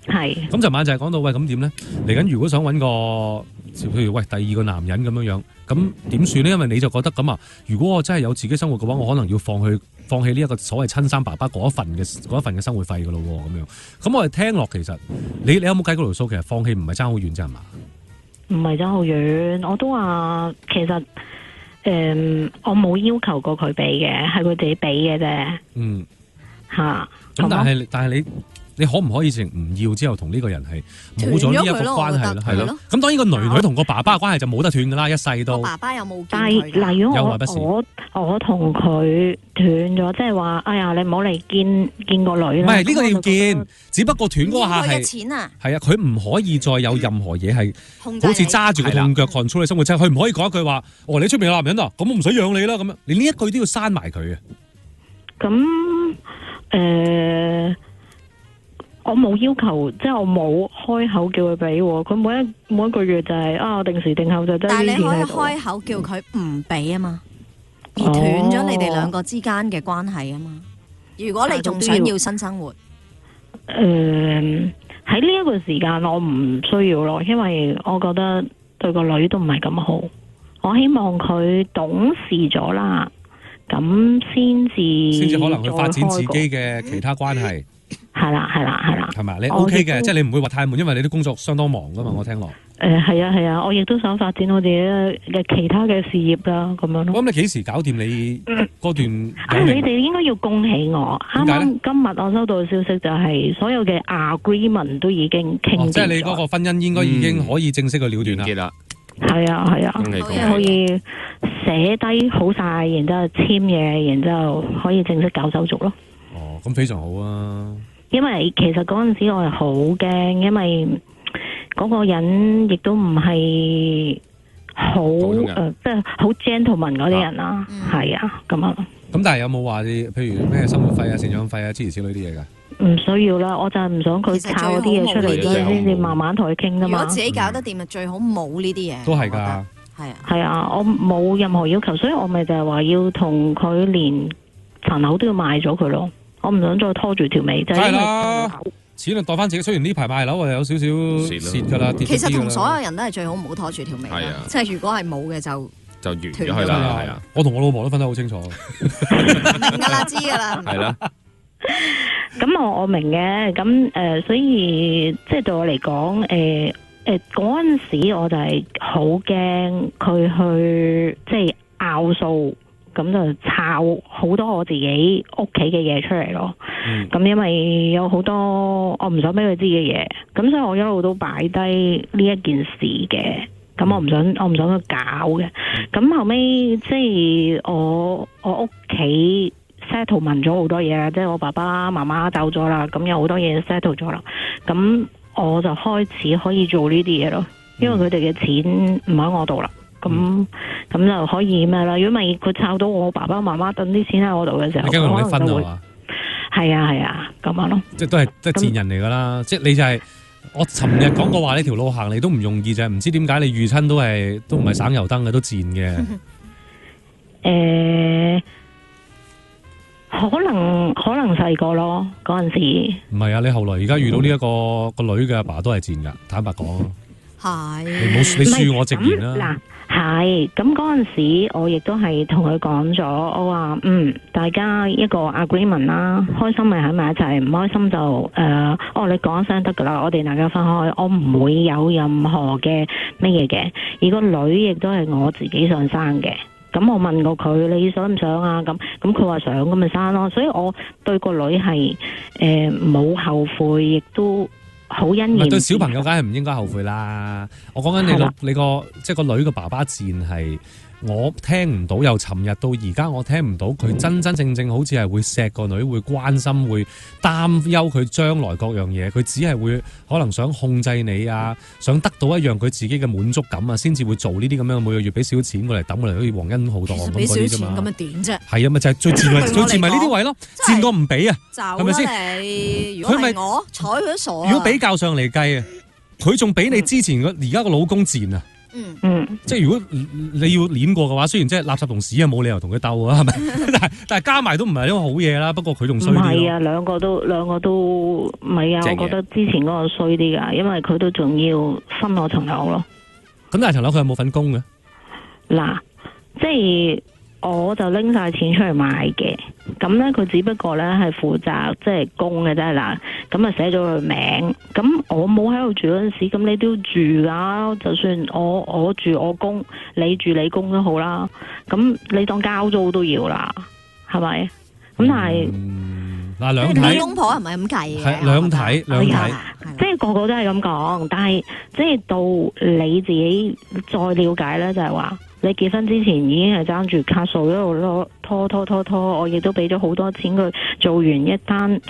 係。咁尋晚就係講到喂，咁點咧？嚟緊如果想揾個，譬如喂第二個男人咁樣樣，咁點算咧？因為你就覺得咁啊，如果我真係有自己生活嘅話，我可能要放棄呢一個所謂親生爸爸嗰一份嘅生活費噶咯喎，咁樣。咁我哋聽落其實，你有冇計嗰條數？其實放棄唔係爭好遠啫，係嘛？唔係爭好遠，我都話其實我冇要求過佢俾嘅，係佢自己俾嘅啫。嚇。咁但係你可唔可以直情唔要之後同呢個人係冇咗呢一個關係咧？係咯。咁當然個女女同個爸爸嘅關係就冇得斷噶啦，一世都。爸爸有冇見佢？但係例如我同佢斷咗，即係話，哎呀，你唔好嚟見個女啦。唔係呢個要見，只不過斷嗰下係錢啊。係啊，佢唔可以再有任何嘢係好似揸住個痛腳 control 你生活，即係佢唔可以講一句話，你出面有男人啊，咁我唔使養你啦，咁樣，你呢一句都要刪埋佢啊。咁我冇要求，即係我冇開口叫佢俾，佢每一個月就係我定時定候就真係。但係你可以開口叫佢唔俾啊嘛，而斷咗你哋兩個之間嘅關係啊嘛。如果你仲想要新生活，喺呢一個時間我唔需要咯，因為我覺得對個女都唔係咁好。我希望佢懂事咗啦，咁先至可能去發展自己嘅其他關係。係啦，係咪？你 OK 嘅，即係你唔會話太悶，因為你啲工作相當忙噶嘛。我聽落。係啊，我亦都想發展我自己嘅其他嘅事業啦，咁樣咯。咁你幾時搞掂你嗰段？你哋應該要恭喜我。啱啱今日我收到嘅消息就係所有嘅 agreement 都已經傾掂咗。即係你嗰個婚姻應該已經可以正式嘅了斷啦。係啊，即係可以寫低好晒，然之後簽嘢，然之後可以正式搞手續咯。哦，咁非常好啊！因為其實嗰陣時我係好驚，因為嗰個人亦都唔係好即係好 gentleman 嗰啲人啦，係啊咁啊。咁但係有冇話啲譬如咩生活費啊、贍養費啊諸如此類啲嘢㗎？唔需要啦，我就係唔想佢抄嗰啲嘢出嚟，所以先至慢慢同佢傾㗎嘛。如果自己搞得掂，就最好冇呢啲嘢。都係㗎，係啊，我冇任何要求，所以我咪就係話要同佢連層樓都要賣咗佢咯。我唔想再拖住條尾，就係因為錢啊，袋翻自己。雖然呢排賣樓我有少少蝕㗎啦，其實同所有人都係最好唔好拖住條尾啦。即係如果係冇嘅就完咗去啦。係啊，我同我老婆都分得好清楚。明㗎啦，知㗎啦。係啦。咁我明嘅，咁所以即係對我嚟講，嗰陣時我就係好驚佢去即係拗數咁就抄好多我自己屋企嘅嘢出嚟咯。咁因為有好多我唔想俾佢知嘅嘢，咁所以我一路都擺低呢一件事嘅。咁我唔想佢搞嘅。咁後尾即係我屋企 settlement 咗好多嘢啦，即係我爸爸媽媽走咗啦，咁有好多嘢 settle 咗啦。咁我就開始可以做呢啲嘢咯，因為佢哋嘅錢唔喺我度啦。咁就可以咩啦？如果唔係佢抄到我爸爸媽媽等啲錢喺我度嘅時候，你驚佢同你分啊嘛？係啊，咁樣咯。即係都係賤人嚟噶啦！即係你就係我尋日講過話呢條路行嚟都唔容易，就係唔知點解你遇親都唔係省油燈嘅，都賤嘅。可能細個咯，嗰陣時。唔係啊！你後來而家遇到呢一個女嘅阿爸都係賤噶，坦白講。係。你恕我直言啦。係，咁嗰陣時我亦都係同佢講咗，我話大家一個 agreement 啦，開心咪喺埋一齊，唔開心就你講一聲得噶啦，我哋大家分開，我唔會有任何嘅乜嘢嘅，而個女亦都係我自己想生嘅。咁我問過佢你想唔想啊？咁佢話想，咁咪生咯。所以我對個女係冇後悔，亦都好欣然。對小朋友梗係唔應該後悔啦。我講緊你個即係個女嘅爸爸賤係，我聽唔到，由尋日到而家我聽唔到佢真正好似係會錫個女，會關心，會擔憂佢將來各樣嘢。佢只係會可能想控制你啊，想得到一樣佢自己嘅滿足感啊，先至會做呢啲咁樣每個月俾少錢過嚟抌過嚟，好似皇恩浩蕩咁嗰啲啫嘛。俾少錢咁咪點啫？係啊，咪就係最賤咪呢啲位咯，賤過唔俾啊，係咪先？如果係我睬佢都傻。如果比較上嚟計啊，佢仲比你之前而家個老公賤啊！即係如果你要攣過嘅話，雖然即係垃圾同屎啊，冇理由同佢鬥啊，係咪？但係加埋都唔係一個好嘢啦。不過佢仲衰啲。唔係啊，兩個都唔係啊。我覺得之前嗰個衰啲噶，因為佢都仲要分我層樓咯。咁但係層樓佢有冇份供嘅？嗱，即係我就拎晒錢出嚟買嘅，咁咧佢只不過咧係負責即係供嘅啫嗱，咁啊寫咗佢名，咁我冇喺度住嗰陣時，咁你都要住噶，就算我住我供，你住你供都好啦，咁你當交租都要啦，係咪？咁但係嗱兩睇，公婆係咪咁計嘅？係兩睇，即係個個都係咁講，但係即係到你自己再了解咧，就係話。你結婚之前已經係爭住卡數，一路拖，我亦都俾咗好多錢佢做完一單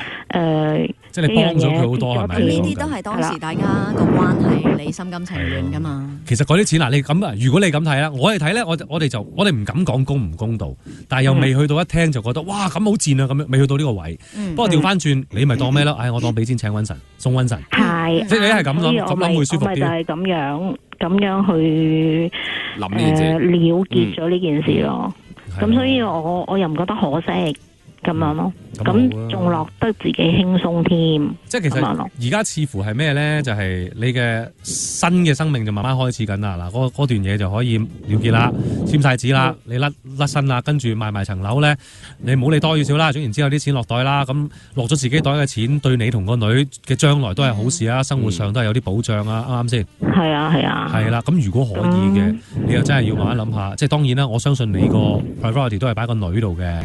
即係你幫咗佢好多係咪？呢啲都係當時大家個關係，你心甘情願噶嘛。其實嗰啲錢嗱，你咁啊，如果你咁睇啦，我哋睇咧，我哋唔敢講公唔公道，但係又未去到一聽就覺得哇咁好賤啊咁樣，未去到呢個位。不過調翻轉，你咪當咩咯？我當俾錢請瘟神，送瘟神。係，即係你係咁諗，咁諗會舒服啲。我咪就係咁樣去諗了結咗呢件事咯。咁所以我又唔覺得可惜。咁樣咯，咁仲落得自己輕鬆添。即係其實而家似乎係咩咧？就係你嘅新嘅生命就慢慢開始緊啦。嗱，嗰段嘢就可以了結啦，簽晒紙啦，你甩身啦，跟住賣埋層樓咧，你唔好理多與少啦。總言之有啲錢落袋啦，咁落咗自己袋嘅錢，對你同個女嘅將來都係好事啊，生活上都係有啲保障啊，啱唔啱先？係啊，係啊。係啦，咁如果可以嘅，你又真係要慢慢諗下。即係當然啦，我相信你個 priority 都係擺個女度嘅。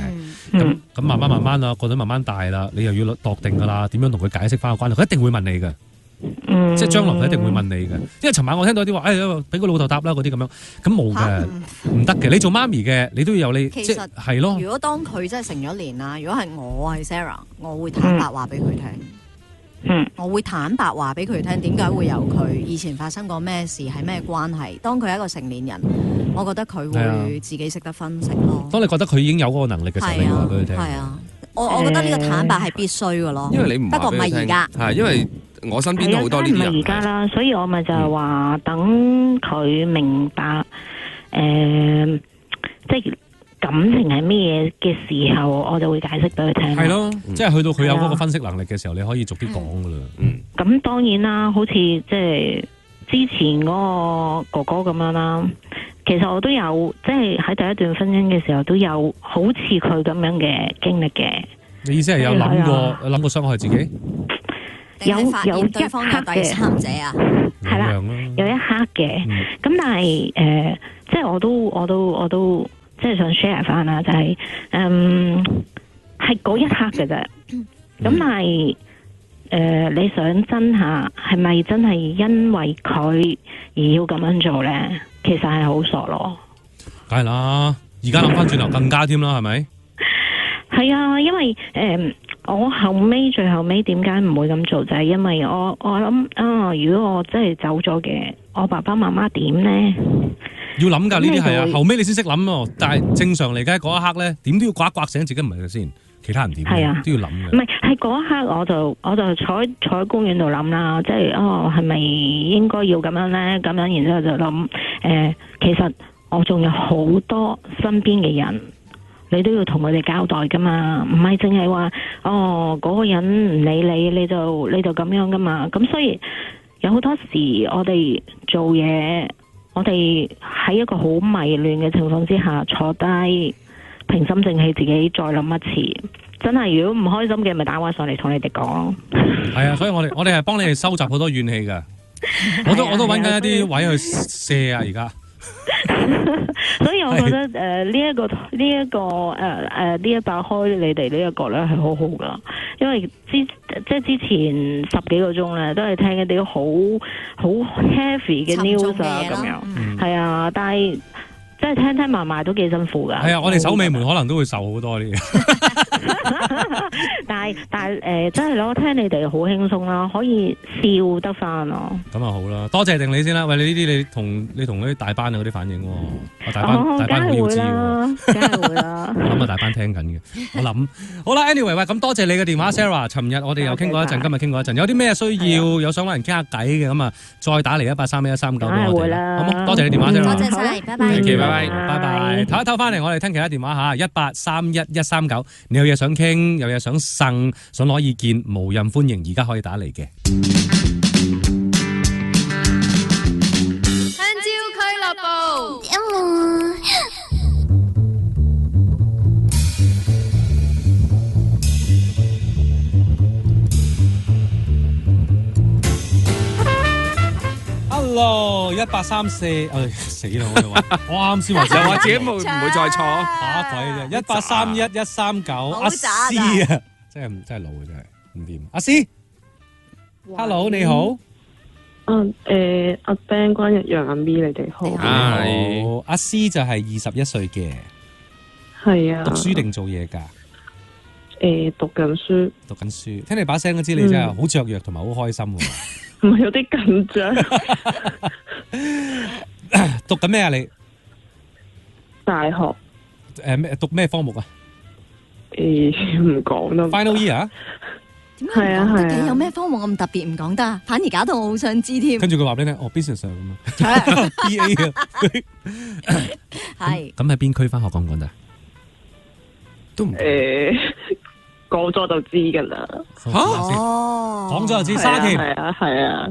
咁慢慢啦，個女慢慢大啦，你又要度定噶啦，點樣同佢解釋翻個關係？佢一定會問你嘅，即係將來佢一定會問你嘅。因為尋晚我聽到啲話，俾個老豆答啦嗰啲咁樣，咁冇嘅，唔得嘅。你做媽咪嘅，你都要有你，即係係咯。如果當佢真係成咗年啦，如果係我係 Sarah，我會坦白話俾佢聽。我會坦白話俾佢聽，點解會有佢以前發生過咩事，係咩關係。當佢係一個成年人，我覺得佢會自己識得分析咯。當你覺得佢已經有嗰個能力嘅時候，你話俾佢聽。係啊，我覺得呢個坦白係必須嘅咯。因為你唔不過唔係而家，係因為我身邊都好多呢啲人。唔係而家啦，所以我咪就係話等佢明白，即係。感情係咩嘢嘅時候，我就會解釋俾佢聽。係咯，即係去到佢有嗰個分析能力嘅時候，你可以逐啲講噶啦。咁當然啦，好似即係之前嗰個哥哥咁樣啦，其實我都有即係喺第一段婚姻嘅時候都有好似佢咁樣嘅經歷嘅。你意思係有諗過傷害自己？有一刻嘅第三者啊，係啦，有一刻嘅。咁但係即係我都即係想 share 翻啦，就係係嗰一刻嘅啫。咁但係你想真下係咪真係因為佢而要咁樣做咧？其實係好傻咯。梗係啦，而家諗翻轉頭更加添啦，係咪？係啊，因為我最後尾點解唔會咁做？就係因為我諗啊，如果我真係走咗嘅，我爸爸媽媽點咧？要諗㗎呢啲係啊，後尾你先識諗喎。但係正常嚟嘅嗰一刻咧，點都要刮醒自己，唔係佢先，其他人點係啊都要諗嘅。唔係係嗰一刻我就坐喺公園度諗啦，即係係咪應該要咁樣咧？咁樣然之後就諗其實我仲有好多身邊嘅人。你都要同佢哋交代噶嘛，唔係淨係話嗰個人唔理你，你就咁樣噶嘛。咁所以有好多時我哋做嘢，我哋喺一個好迷亂嘅情況之下坐低，平心靜氣自己再諗一次。真係如果唔開心嘅，咪打電話上嚟同你哋講。係啊，所以我哋係幫你哋收集好多怨氣㗎。我都揾緊一啲位去卸啊，而家。所以我覺得呢一把開你哋呢一個咧係好好噶，因為之前10幾個鐘咧都係聽一啲好 heavy 嘅 news 啊咁樣，係啊，但係即係聽埋都幾辛苦噶。係啊，我哋守尾門可能都會受好多呢啲。但係真係咯，聽你哋好輕鬆啦，可以笑得翻咯。咁啊好啦，多謝定你先啦。喂，你呢啲你同嗰啲大班嗰啲反應喎，大班好要知喎，梗係會啦。我諗大班聽緊嘅。我諗好啦 ，anyway 喂，咁多謝你嘅電話 Sarah。尋日我哋又傾過一陣，今日傾過一陣，有啲咩需要有想揾人傾下偈嘅咁啊，再打嚟1831139俾我哋啦。好冇？多謝你電話 Sarah。多謝晒，拜拜。拜拜。唞一唞翻嚟，我哋聽其他電話嚇，1831139。你有嘢想傾，有嘢想呻，想攞意見，無任歡迎，而家可以打嚟嘅。香蕉俱樂部。Hello， 1834，死啦！我啱先話又話自己唔會再錯，打鬼啫！1831139，阿詩啊，真係老嘅真係唔掂。阿詩 ，Hello， 你好。阿 Ben 關日陽阿咪，你哋好。好，阿詩就係21歲嘅。係啊。讀書定做嘢㗎？讀緊書。讀緊書，聽你把聲都知你真係好雀躍同埋好開心喎。唔係有啲緊張。讀緊咩啊？你大學。讀咩科目啊？唔講啦。Final year？ 點解唔講得嘅？有咩科目咁特別唔講得？反而搞到我好想知添。跟住佢話俾你聽，business 咁啊，BA 啊。係。咁喺邊區返學講唔講得？都唔。講咗就知噶啦。講咗就知沙田。係啊。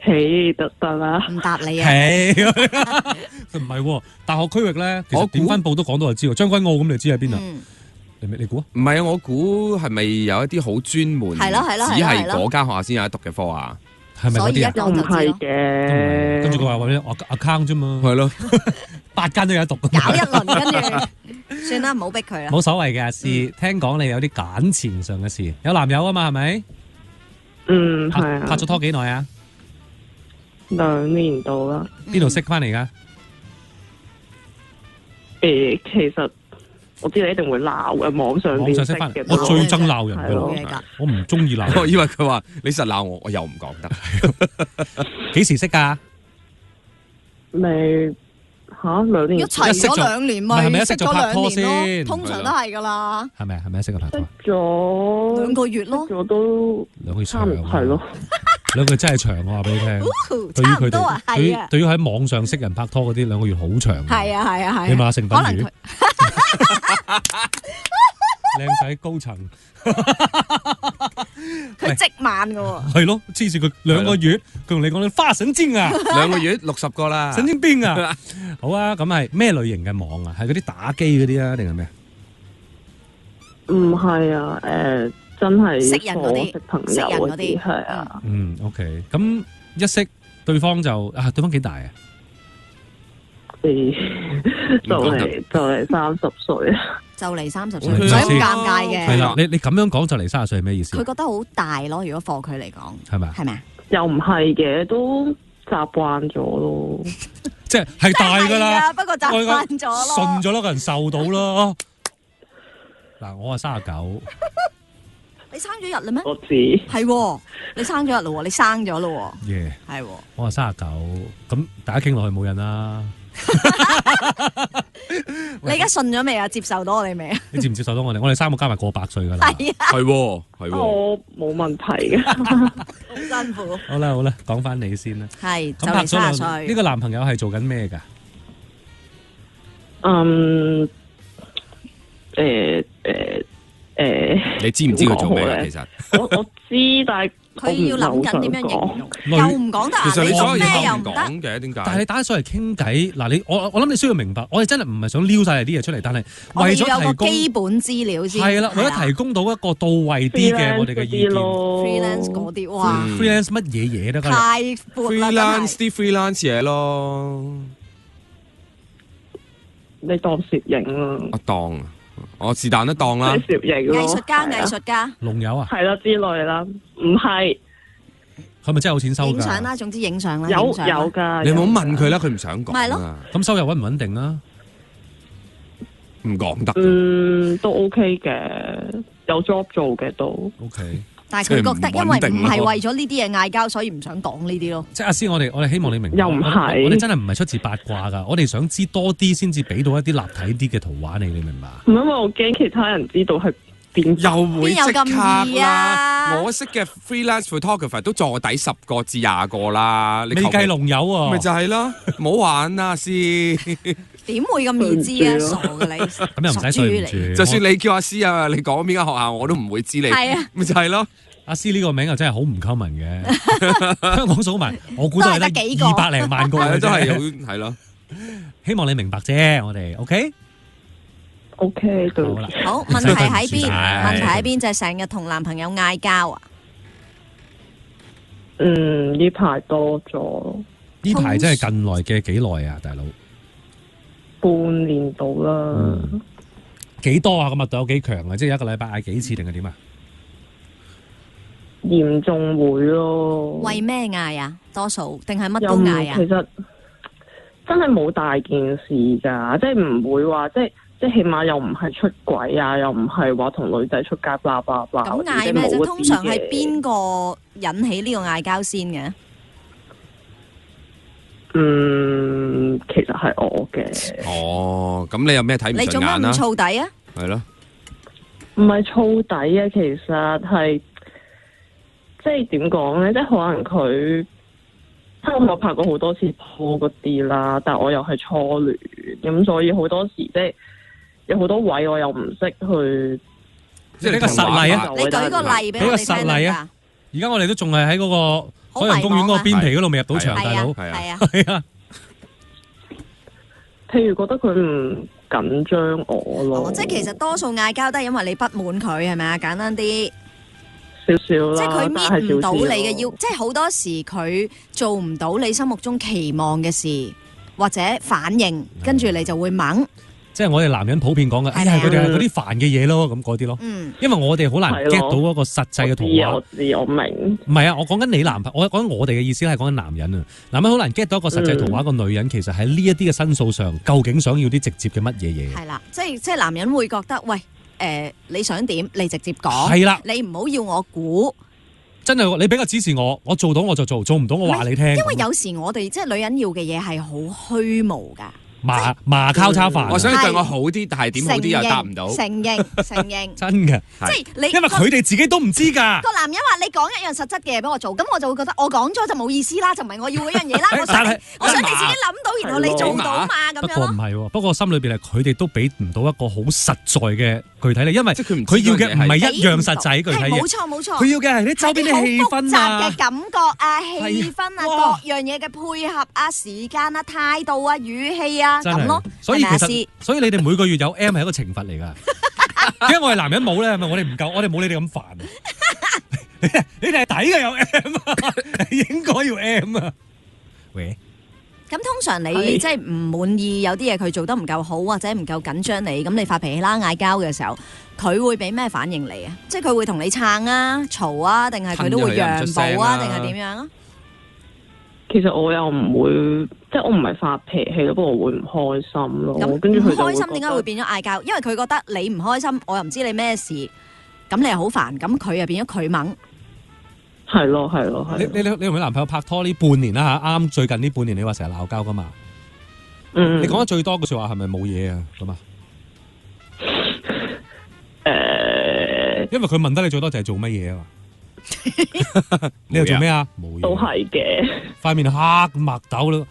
起得啦。唔答你啊。唔係喎，大學區域咧，其實點分佈都講到就知喎。將軍澳咁，你知喺邊啊？你估啊？唔係啊，我估係咪有一啲好專門，只係嗰間學校先有得讀嘅科啊？係咪嗰啲啊？又唔係嘅。跟住佢話話咩 account 啫嘛。係咯，8間都有得讀。搞一輪跟住，算啦，唔好逼佢啦。冇所謂嘅，阿詩，聽講你有啲感情上嘅事，有男友啊嘛，係咪？係啊。拍咗拖幾耐啊？2年到啦。邊度識翻嚟噶？其實。我知你一定會鬧嘅，網上識翻嚟。我最憎鬧人㗎，我唔中意鬧。我以為佢話你實鬧我，我又唔講得。幾時識㗎？未2年。一齊咗2年咪？係咪一識咗拍拖先？通常都係㗎啦。係咪？係咪一識咗拍拖？識咗2個月咯。我都2個月長，係咯。2個月真係長，我話俾你聽。對於佢哋，對於喺網上識人拍拖嗰啲2個月好長。係啊。你問下成品如？靚仔高層，佢積慢噶喎。係咯，黐線佢2個月，佢同你講你花神經啊！2個月60個啦，神經邊啊！好啊，咁係咩類型嘅網啊？係嗰啲打機嗰啲啊，定係咩？唔係啊，真係識人嗰啲，識朋友嗰啲，係啊。OK，咁一識對方就對方幾大啊？就嚟30歲啊！就嚟30歲，唔唔使咁尷尬嘅。係啦，你咁樣講就嚟30歲係咩意思？佢覺得好大咯，如果課佢嚟講，係咪？係咪啊？又唔係嘅，都習慣咗咯。即係大㗎啦，不過習慣咗咯，順咗咯，個人受到咯。嗱，我係39。你生咗日啦咩？我知係喎，你生咗日咯喎，你生咗咯喎。耶，係喎。我係39，咁大家傾落去冇癮啦。你而家信咗未啊？接受到我哋未啊？你接唔接受到我哋？我哋3個加埋過100歲㗎啦。係啊，係喎，係喎。我冇問題嘅。好辛苦。好啦，講翻你先啦。係，就咁拍嚟30咗歲。呢個男朋友係做緊咩㗎？你知唔知佢做咩啊？其實我知，但係佢要諗緊點樣形容，又唔講得啊！其實你所有咩嘢都唔又唔得？講嘅，點解？但係你打上嚟傾偈，嗱我諗你需要明白，我哋真係唔係想撩晒你啲嘢出嚟，但係我哋為咗要有個提供基本資料先。係啦，為咗提供到一個到位啲嘅我哋嘅意見。freelance 嗰啲，哇 freelance 乜嘢嘢都得。太闊啦，真係。啲 freelance 嘢咯，你當攝影啦，我當我是但都當啦。攝影咯，藝術家，龍友啊，係啦之類啦，唔係佢咪真係有錢收㗎？影相啦，總之影相啦，有影相啦㗎。你唔好問佢啦，佢唔想講。咪係咯，咁收入穩唔穩定啊？唔講得。都 OK 嘅，有 job 做嘅都 OK。但係佢覺得，因為唔係為咗呢啲嘢嗌交，所以唔想講呢啲咯。即係阿師，我哋希望你明白。又唔係我哋真係唔係出自八卦㗎，我哋想知多啲先至俾到一啲立體啲嘅圖畫你明白？唔因為我驚其他人知道係變又會即刻邊有咁易啊啦！我識嘅 freelance photographer 都坐底10個至20個啦，你未計龍友喎。咪就係咯，唔好玩啦，師。點會咁易知啊？傻㗎你！咁又唔使對唔住。就算你叫阿師啊，你講邊間學校我都唔會知你。係啊，咪就係咯。阿師呢個名又真係好唔 common 嘅，香港數埋，我估都係得200零萬個嘅啫，都係好係咯。希望你明白啫，我哋 OK。OK，對。好啦，好，問題喺邊？問題喺邊？就係成日同男朋友嗌交啊！呢排多咗。呢排真係近來嘅幾耐啊，大佬？半年到啦。幾多啊？個密度有幾強啊？即係一個禮拜嗌幾次定係點啊？嚴重會咯。為咩嗌啊？多數定係乜又唔都嗌啊？其實真係冇大件事㗎，即係唔會話即係起碼又唔係出軌啊，又唔係話同女仔出街blah blah blah。咁嗌咩啫？通常係邊個引起呢個嗌交先嘅？其實係我嘅。哦，咁你有咩睇唔順眼啊？你做咩咁燥底啊？係咯。唔係燥底啊，其實係即係點講咧？即係可能佢，即係我拍過好多次拖嗰啲啦，但係我又係初戀，咁所以好多時即係有好多位我又唔識去。即係呢個實例啊！你舉個例俾我哋聽啊！而家我哋都仲係喺嗰個海洋公園嗰個邊皮嗰度未入到場，大佬係啊，係啊。譬如覺得佢唔緊張我咯，即係其實多數嗌交都係因為你不滿佢係咪啊？簡單啲少少啦，即係佢搣唔到你嘅要，少少即係好多時佢做唔到你心目中期望嘅事或者反應，跟住你就會猛。即係我哋男人普遍講嘅，哎呀，佢哋係嗰啲煩嘅嘢咯，咁嗰啲咯。因為我哋好難 get 到嗰個實際嘅圖畫。我知，我明。唔係啊，我講緊你男朋友，我講緊我哋嘅意思係講緊男人啊。男人好難 get 到一個實際圖畫，個女人其實喺呢一啲嘅申訴上，究竟想要啲直接嘅乜嘢嘢？係啦，即係男人會覺得，喂，你想點？你直接講。係啦，你唔好要我估。真係你俾個指示我做到我就做，做唔到我話你聽。因為有時我哋即係女人要嘅嘢係好虛無㗎。麻交叉飯，我想你對我好啲，但係點好啲又答唔到。承認，真嘅，即係你，因為佢哋自己都唔知㗎。個男人話你講一樣實質嘅嘢俾我做，咁我就會覺得我講咗就冇意思啦，就唔係我要嗰樣嘢啦。我想你自己諗到，然後你做到嘛咁樣咯。不過唔係喎，不過心裏邊係佢哋都俾唔到一個好實在嘅具體嚟，因為佢要嘅唔係一樣實際具體嘢。冇錯，佢要嘅係啲周邊啲氣氛啊、嘅感覺啊、氣氛啊、各樣嘢嘅配合啊、時間啊、態度啊、語氣啊咁咯。所以其實，所以你哋每個月有 M 係一個懲罰嚟㗎。點解我哋男人冇咧？係咪我哋唔夠？我哋冇你哋咁煩。你哋係抵嘅有 M 啊，應該要 M 啊。喂，咁通常你係即係唔滿意有啲嘢佢做得唔夠好或者唔夠緊張你，咁你發脾氣啦、嗌交嘅時候，佢會俾咩反應你啊？即係佢會同你撐啊、嘈啊，定係佢都會讓步啊，定係點樣啊？其實我又唔會，即係我唔係發脾氣咯，不過我會唔開心咯。咁跟住佢就唔開心覺得點解會變咗嗌交？因為佢覺得你唔開心，我又唔知你咩事，咁你又好煩，咁佢又變咗佢掹。係咯係咯係。你同你男朋友拍拖呢半年啦嚇，啱最近呢半年你話成日鬧交噶嘛？嗯。你講得最多嘅説話係咪冇嘢啊？咁啊？因為佢問得你最多就係做乜嘢啊嘛？你又做咩啊？冇嘢。都係嘅。塊面黑墨豆咯，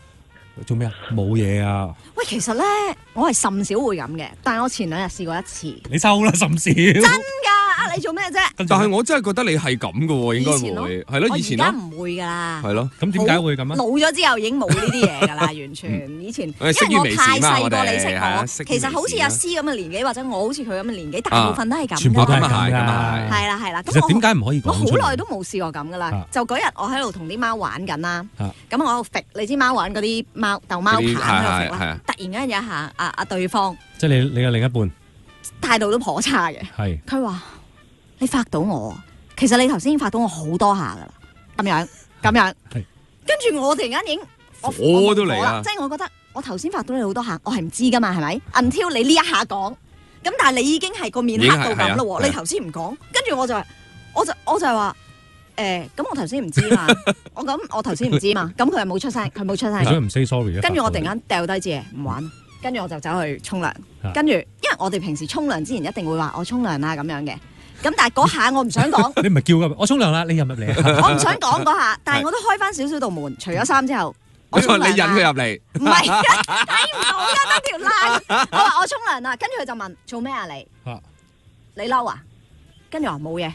做咩啊？冇嘢啊！喂，其實咧，我係甚少會咁嘅，但係我前2日試過一次。你收啦，甚少。真㗎，你做咩啫？但係我真係覺得你係咁嘅喎，應該會係咯，以前咯，我而家唔會㗎啦。係咯，咁點解會咁啊？老咗之後已經冇呢啲嘢㗎啦，完全。以前因為我太細個，你識我，其實好似阿詩咁嘅年紀，或者我好似佢咁嘅年紀，大部分都係咁。全部都係咁㗎。係啦係啦。其實點解唔可以講？我好耐都冇試過咁㗎啦。就嗰日我喺度同啲貓玩緊啦，咁我喺度揈，你知貓玩嗰啲鬥貓棒喺度揈啦。突然間有一下，阿對方即係你嘅另一半態度都頗差嘅。係佢話：你發到我，其實你頭先已經發到我好多下㗎啦，咁樣。跟住我突然間已經火都嚟啦，即係我覺得我頭先發到你好多下，我係唔知㗎嘛，係咪？Until 你呢一下講，咁但係你已經係個面黑到咁啦喎，你頭先唔講，跟住我就係話。咁我頭先唔知嘛，我頭先唔知嘛，咁佢又冇出聲，你想唔 say sorry 跟住我突然間掉低支嘢唔玩，跟住我就走去沖涼，跟住因為我哋平時沖涼之前一定會話我沖涼啦咁樣嘅，咁但係嗰下我唔想講，你唔係叫㗎，我沖涼啦，你入唔入嚟啊？我唔想講嗰下，但係我都開翻少少道門，除咗衫之後，我沖涼啦。你引佢入嚟，唔係睇唔到㗎，得條罅。我話我沖涼啦，跟住佢就問做咩啊你？你嬲啊？跟住我話冇嘢。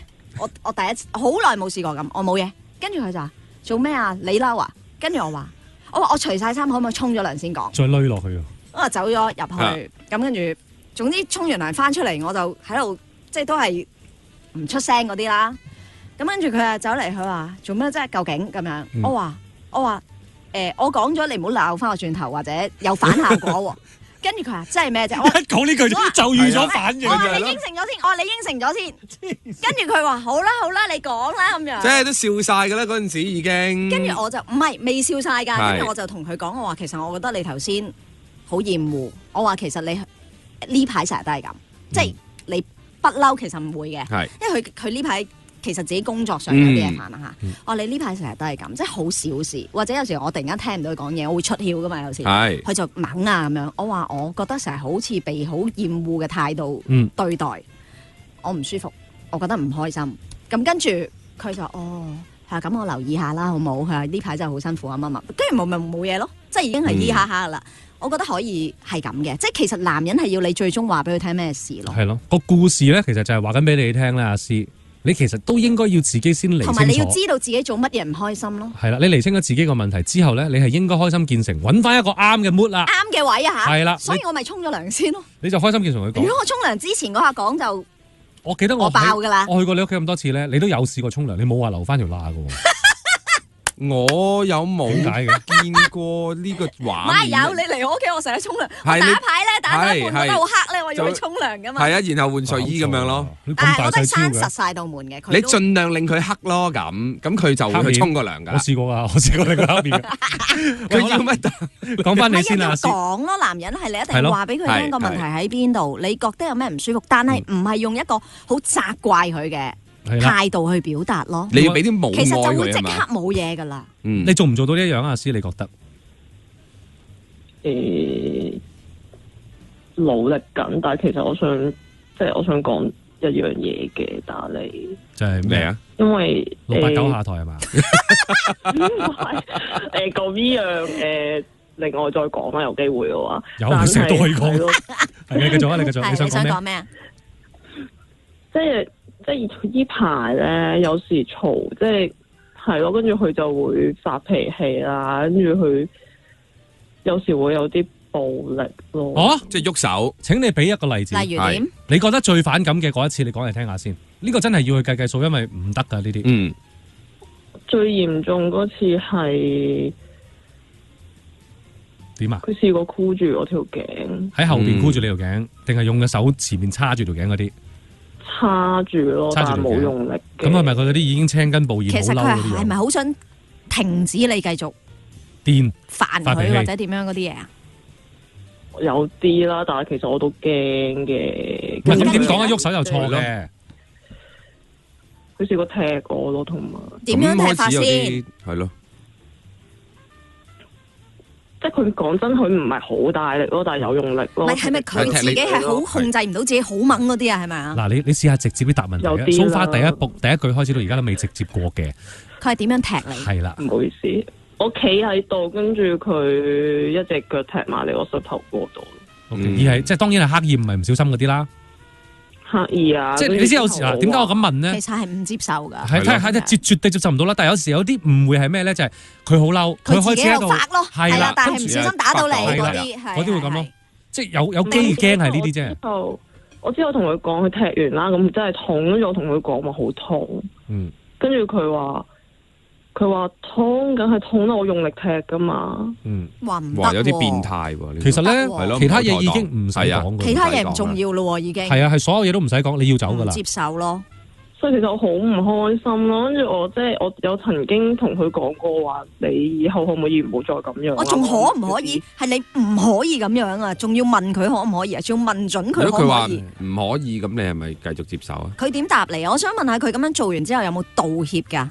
我第一次好耐冇試過咁，我冇嘢。跟住佢就話做咩啊？你嬲啊？跟住我話我除晒衫可唔可以沖咗涼先講？再攏落去啊！我走咗入去，咁跟住總之沖完涼翻出嚟，我就喺度即係都係唔出聲嗰啲啦。咁跟住佢啊走嚟，佢話做咩啫？究竟咁樣？我話我講咗你唔好鬧翻我轉頭，或者有反效果喎。跟住佢話真係咩啫？我講呢句就預咗反應。我話你應承咗先，你應承咗先。跟住佢話好啦，你講啦咁樣。即係都笑晒㗎啦，嗰陣時已經。跟住我就唔係未笑晒㗎，跟住我就同佢講，我話其實我覺得你頭先好厭惡。我話其實你呢排成日都係咁，即係你不嬲其實唔會嘅，因為佢呢排。其實自己工作上有啲嘢煩啦嚇，我你呢排成日都係咁，即係好小事，或者有時我突然間聽唔到佢講嘢，我會出竅噶嘛，有時佢就猛啊咁樣。我話我覺得成日好似被好厭惡嘅態度對待，我唔舒服，我覺得唔開心。咁跟住佢就係咁，我留意下啦，好冇？佢話呢排真係好辛苦啊乜乜，跟住冇嘢咯，即係已經係嘻哈哈啦。我覺得可以係咁嘅，即係其實男人係要你最終話俾佢聽咩事咯。係咯，個故事咧其實就係話緊俾你聽啦，阿詩。你其實都應該要自己先釐清楚，同埋你要知道自己做乜嘢唔開心咯。係啦，你釐清咗自己個問題之後咧，你係應該開心見誠，揾翻一個啱嘅 mood 啦，啱嘅位啊嚇。係啦，所以我咪沖咗涼先咯。你就開心見誠同佢講。如果我沖涼之前嗰下講就，我記得我爆㗎啦。我去過你屋企咁多次咧，你都有試過沖涼，你冇話留翻條罅㗎喎。我有冇點解嘅見過呢個畫面？唔係有，你嚟我屋企，我成日沖涼。我打牌咧，打到一半覺得好黑咧，我要去沖涼噶嘛。係啊，然後換睡衣咁樣咯。但係我都閂實晒道門嘅。你盡量令佢黑咯，咁佢就會去沖個涼㗎。我試過㗎，我試過令佢黑面。佢要乜？講翻你先啊。講咯，男人係你一定要話俾佢聽個問題喺邊度，你覺得有咩唔舒服，但係唔係用一個好責怪佢嘅態度去表達咯。你要俾啲冇愛佢啊嘛。其實就會即刻冇嘢㗎啦。你做唔做到呢一樣啊？阿詩，你覺得？努力緊，但係其實我想講一樣嘢嘅，但係你就係咩啊？因為689下台係嘛？咁呢樣另外再講啦，有機會嘅話。有，成日都可以講。係你繼續啊！你繼續，你想講咩啊？即係呢排咧，有時嘈，即係咯，跟住佢就會發脾氣啦，跟住佢有時會有啲暴力咯。即係喐手。請你俾一個例子。例如點？你覺得最反感嘅嗰一次，你講嚟聽下先。呢個真係要去計數，因為唔得㗎呢啲。最嚴重嗰次係點啊？佢試過箍住我條頸，喺後邊箍住你條頸，定係用個手前面叉住條頸嗰啲？叉住咯，但係冇用力嘅。咁係咪佢嗰啲已經青筋暴現好嬲嗰啲？其實佢係咪好想停止你繼續癲煩佢或者點樣嗰啲嘢啊？有啲啦，但係其實我都驚嘅。咁點講啊？喐手又錯嘅。佢試過踢我咯，同埋點樣踢法先？係咯。即係佢講真，佢唔係好大力咯，但係有用力咯。係咪佢自己係好控制唔到自己好猛嗰啲啊？係咪啊？嗱，你試下直接啲答問題啊。蘇花第一句開始到而家都未直接過嘅。佢係點樣踢你？係啦，唔好意思，我企喺度，跟住佢一隻腳踢埋嚟我膝頭哥度。而係即係當然係刻意，唔係唔小心嗰啲啦。刻意啊！即係你知有時嗱，點解我咁問呢？其實係唔接受㗎。係絕對接受唔到啦。但係有時有啲誤會係咩咧？就係佢好嬲，佢開始喺度發咯，係啦，但係唔小心打到你嗰啲，嗰啲會咁咯。即係有機會驚係呢啲啫。我之後同佢講，佢踢完啦，咁真係痛，跟住我同佢講話好痛。跟住佢話痛，梗係痛啦！我用力踢噶嘛。話唔得。哇，有啲變態喎！其實咧，其他嘢已經唔使講㗎。其他嘢唔重要咯，已經。係啊，係所有嘢都唔使講，你要走㗎啦。接受咯。所以其實我好唔開心咯。跟住我有曾經同佢講過話，你以後可唔可以唔好再咁樣？我仲可唔可以？係你唔可以咁樣啊！仲要問佢可唔可以啊？仲要問準佢可唔可以？如果佢話唔可以，咁你係咪繼續接受啊？佢點答你啊？我想問下佢咁樣做完之後有冇道歉㗎？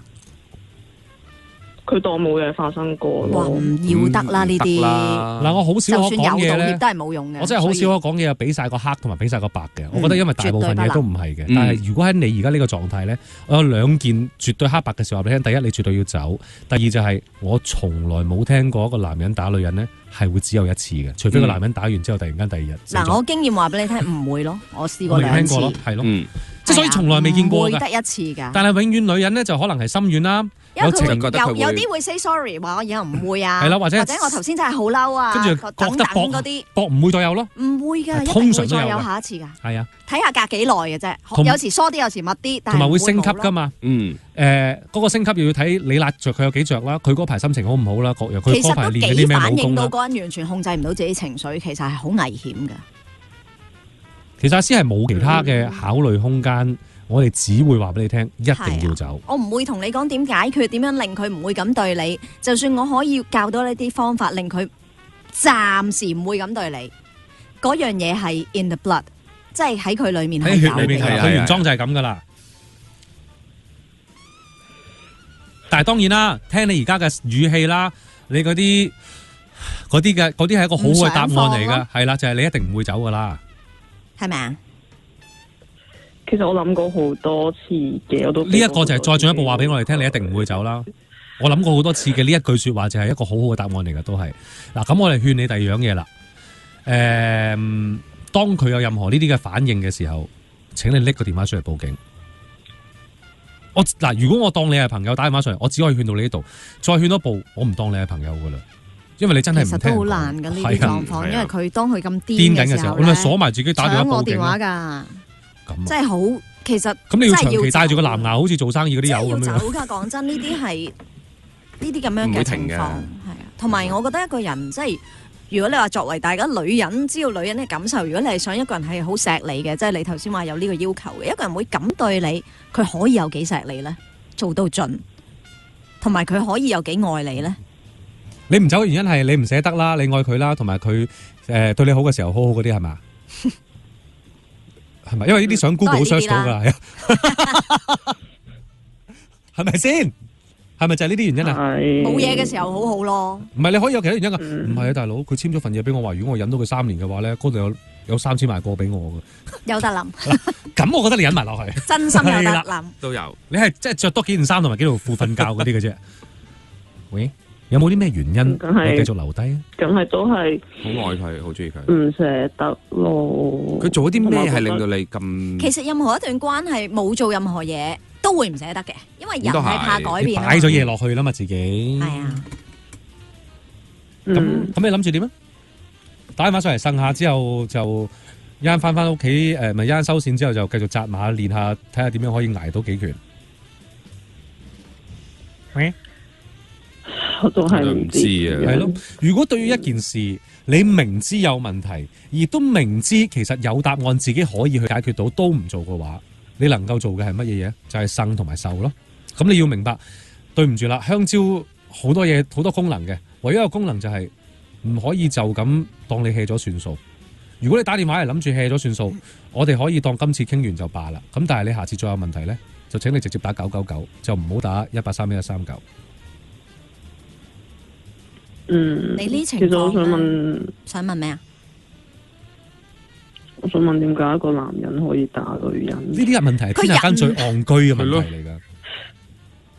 佢當冇嘢發生過咯。唔要得啦呢啲。嗱，我好少可講嘢咧。就算有道歉都係冇用嘅。我真係好少可講嘢，俾晒個黑同埋俾晒個白嘅。我覺得因為大部分嘢都唔係嘅。但係如果喺你而家呢個狀態咧，我有兩件絕對黑白嘅事話俾你聽。第一，你絕對要走；第二就係我從來冇聽過一個男人打女人咧係會只有一次嘅，除非個男人打完之後突然間第二日。嗱，我經驗話俾你聽，唔會咯。我試過兩次。係咯，即係所以從來未見過㗎。唔會得一次㗎。但係永遠女人咧就可能係心軟啦。因為佢有啲會 say sorry，話我以後唔會啊，或者我頭先真係好嬲啊，跟住等等嗰啲，搏唔會再有咯，唔會㗎，通常都再有下一次㗎，係啊，睇下隔幾耐嘅啫，有時疏啲，有時密啲，同埋會升級㗎嘛，嗰個升級又要睇你辣着佢有幾着啦，佢嗰排心情好唔好啦，各樣佢嗰排練嗰啲咩武功啦，其實都幾反映到嗰人完全控制唔到自己情緒，其實係好危險㗎。其實阿師係冇其他嘅考慮空間。我哋只會話俾你聽，一定要走。我唔會同你講點解決，點樣令佢唔會咁對你。就算我可以教到呢啲方法，令佢暫時唔會咁對你，嗰樣嘢係 in the blood，即係喺佢裡面係有嘅。喺血裏面係佢原裝就係咁噶啦。但係當然啦，聽你而家嘅語氣啦，你嗰啲係一個好好嘅答案嚟㗎，係啦，就係你一定唔會走噶啦，係咪啊？其實我諗過好多次嘅，我都呢一個就係再進一步話俾我哋聽，你一定唔會走啦。我諗過好多次嘅呢一句説話就係一個好好嘅答案嚟㗎，都係嗱。咁我哋勸你第二樣嘢啦。當佢有任何呢啲嘅反應嘅時候，請你拎個電話上嚟報警。如果我當你係朋友打電話上嚟，我只可以勸到你呢度，再勸多步，我唔當你係朋友㗎啦。因為你真係唔聽。其實都好難㗎呢啲狀況，因為佢當佢咁癲嘅時候咧，我咪鎖埋自己打電話報警。搶我電話㗎。真係好，其實咁你要長期帶住個藍牙，好似做生意嗰啲友咁樣。要走㗎，講真，呢啲係呢啲咁樣嘅情況，係啊。同埋我覺得一個人即係，如果你話作為大家女人，知道女人嘅感受，如果你係想一個人係好錫你嘅，即係你頭先話有呢個要求嘅，一個人會咁對你，佢可以有幾錫你咧？做到盡，同埋佢可以有幾愛你咧？你唔走嘅原因係你唔捨得啦，你愛佢啦，同埋佢對你好嘅時候好好嗰啲係嘛？係咪？因為呢啲想 Google search 到噶，係咪先？係咪就係呢啲原因啊？冇嘢嘅時候好好咯。唔係，你可以有其他原因噶。唔係啊，大佬，佢簽咗份嘢俾我話，如果我忍到佢3年嘅話咧，嗰度有3000萬過俾我嘅。有得諗。咁我覺得你忍埋落去。真心有得諗。都有。你係即係着多幾件衫同埋幾條褲瞓覺嗰啲嘅啫。喂？有冇啲咩原因你繼續留低啊？梗係都係好愛佢，好中意佢，唔捨得咯。佢做咗啲咩係令到你咁？其實任何一段關係冇做任何嘢都會唔捨得嘅，因為人係怕改變。擺咗嘢落去啦嘛，自己係啊。咁你諗住點啊？打電話上嚟呻下之後就一陣翻屋企，咪一陣收線之後就繼續紮馬練下，睇下點樣可以捱到幾拳。喂？我都係唔知啊。係咯，如果對於一件事你明知有問題，而都明知其實有答案自己可以去解決到，都唔做嘅話，你能夠做嘅係乜嘢嘢？就係生同埋受咯。咁你要明白，對唔住啦，香蕉好多嘢好多功能嘅，唯一一個功能就係唔可以就咁當你 hea 咗算數。如果你打電話嚟諗住 hea 咗算數，我哋可以當今次傾完就罷啦。咁但係你下次再有問題咧，就請你直接打999，就唔好打1831139。你呢情況，其實我想問咩啊？我想問點解一個男人可以打女人？呢啲問題係天下間最戇居嘅問題嚟㗎。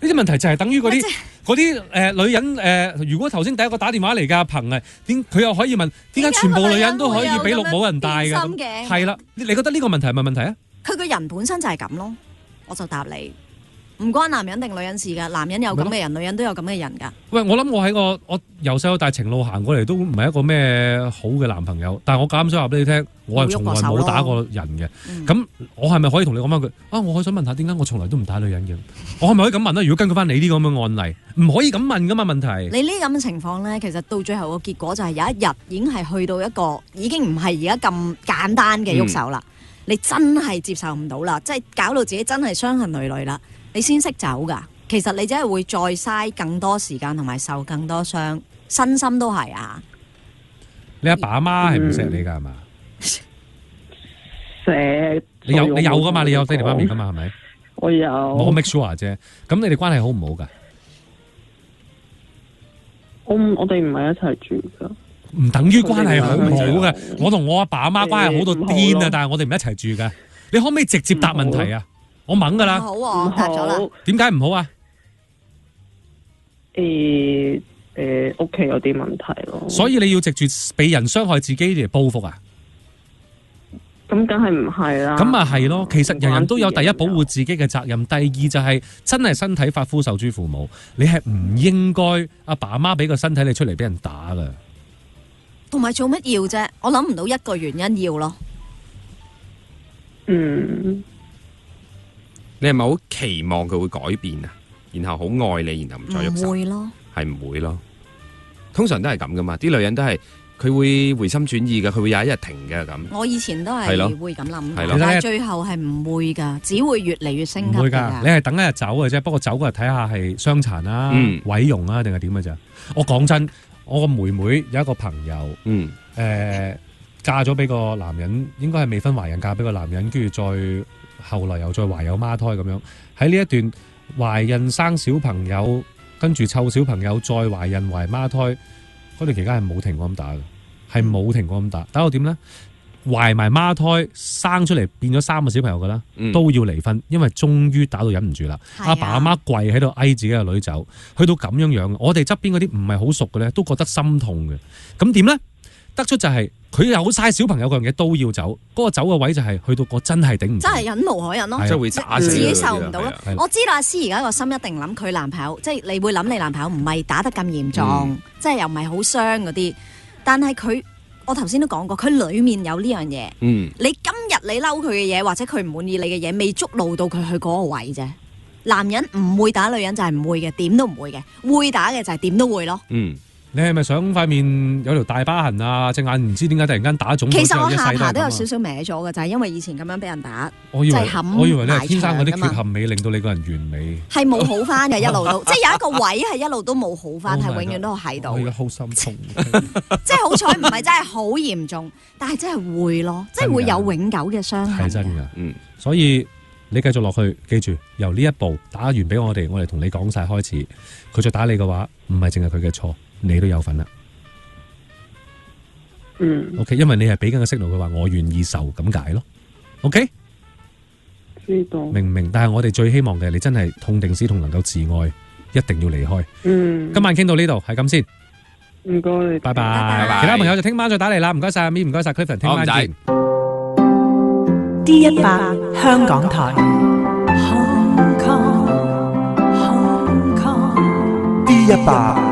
呢啲問題就係等於嗰啲女人如果頭先第一個打電話嚟嘅阿鵬啊，佢又可以問點解全部女人都可以俾綠帽人戴㗎？係啦，你覺得呢個問題係咪問題啊？佢個人本身就係咁咯，我就答你。唔關男人定女人事噶，男人有咁嘅人，女人都有咁嘅人噶。喂，我諗我由細到大情路行過嚟，都唔係一個咩好嘅男朋友。但係我咁想話俾你聽，我係從來冇打過人嘅。咁我係咪可以同你講翻句啊？我想問下點解我從來都唔打女人嘅？我係咪可以咁問咧？如果根據翻你呢啲咁嘅案例，唔可以咁問噶嘛？問題你呢咁嘅情況咧，其實到最後個結果就係有一日已經係去到一個已經唔係而家咁簡單嘅喐手啦。你真係接受唔到啦，即係搞到自己真係傷痕累累啦。你先識走噶，其實你真係會再嘥更多時間同埋受更多傷，身心都係啊！你阿爸阿媽係唔錫你噶係嘛？錫你有噶嘛？你有爹哋媽咪噶嘛？係咪？我有。我 make sure 啫。咁你哋關係好唔好噶？我哋唔係一齊住噶。唔等於關係好唔好嘅。我同我阿爸阿媽關係好到癲啊，但係我哋唔一齊住噶。你可唔可以直接答問題啊？我懵噶啦，好啊，答咗啦。點解唔好啊？屋企有啲問題咯。所以你要藉住被人傷害自己嚟報復啊？咁梗係唔係啦。咁啊係咯，其實人人都有第一保護自己嘅責任，第二就係真係身體髮膚受諸父母，你係唔應該阿爸阿媽俾個身體你出嚟俾人打噶。同埋做乜要啫？我諗唔到一個原因要咯。你係咪好期望佢會改變啊？然後好愛你，然後唔再喐手？唔會咯，係唔會咯。通常都係咁噶嘛，啲女人都係佢會回心轉意嘅，佢會有一日停嘅咁。我以前都係會咁諗，但係最後係唔會㗎，只會越嚟越升級。唔會㗎，你係等一日走嘅啫。不過走嗰日睇下係傷殘啊、毀容啊，定係點嘅咋？我講真，我個妹妹有一個朋友，嫁咗俾個男人，應該係未婚懷孕嫁俾個男人，跟住再。後來又再懷有孖胎咁樣，喺呢一段懷孕生小朋友，跟住湊小朋友，再懷孕懷孖胎嗰段期間係冇停過咁打嘅，係冇停過咁打。打到點呢？懷埋孖胎生出嚟變咗3個小朋友噶啦，都要離婚，因為終於打到忍唔住啦。阿爸阿媽跪喺度嗌自己嘅女走，去到咁樣樣，我哋側邊嗰啲唔係好熟嘅咧，都覺得心痛嘅。咁點呢？得出就係佢有晒小朋友嗰樣嘢都要走，嗰個走嘅位就係去到我真係頂唔住，真係忍無可忍咯，即係會打死自己受唔到咯。我知道阿詩而家個心一定諗佢男朋友，即係你會諗你男朋友唔係打得咁嚴重，即係又唔係好傷嗰啲。但係佢，我頭先都講過，佢裡面有呢樣嘢。你今日你嬲佢嘅嘢，或者佢唔滿意你嘅嘢，未觸怒到佢去嗰個位啫。男人唔會打女人就係唔會嘅，點都唔會嘅。會打嘅就係點都會咯。你係咪想塊面有條大疤痕啊？隻眼唔知點解突然間打腫？其實我下巴都有少少歪咗嘅，就係因為以前咁樣俾人打，我以為你係天生嗰啲埋牆㗎嘛，缺陷美令到你個人完美。係冇好翻嘅，一路都即係有一個位係一路都冇好翻，係永遠都喺度。我而家好心痛，即係好彩唔係真係好嚴重，但係真係會咯，即係會有永久嘅傷痕。係真㗎，所以你繼續落去，記住由呢一步打完俾我哋同你講晒開始。佢再打你嘅話，唔係淨係佢嘅錯。你都有份啦，OK， 因為你係俾緊個 signal，佢話我願意受咁解咯 ，OK， 知道，明唔明？但係我哋最希望嘅，你真係痛定思痛，能夠自愛，一定要離開。今晚傾到呢度，係咁先，唔該你，拜拜。其他朋友就聽晚再打嚟啦，唔該晒阿咪，唔該晒 Clifford， 聽晚見。D100 香港台 D100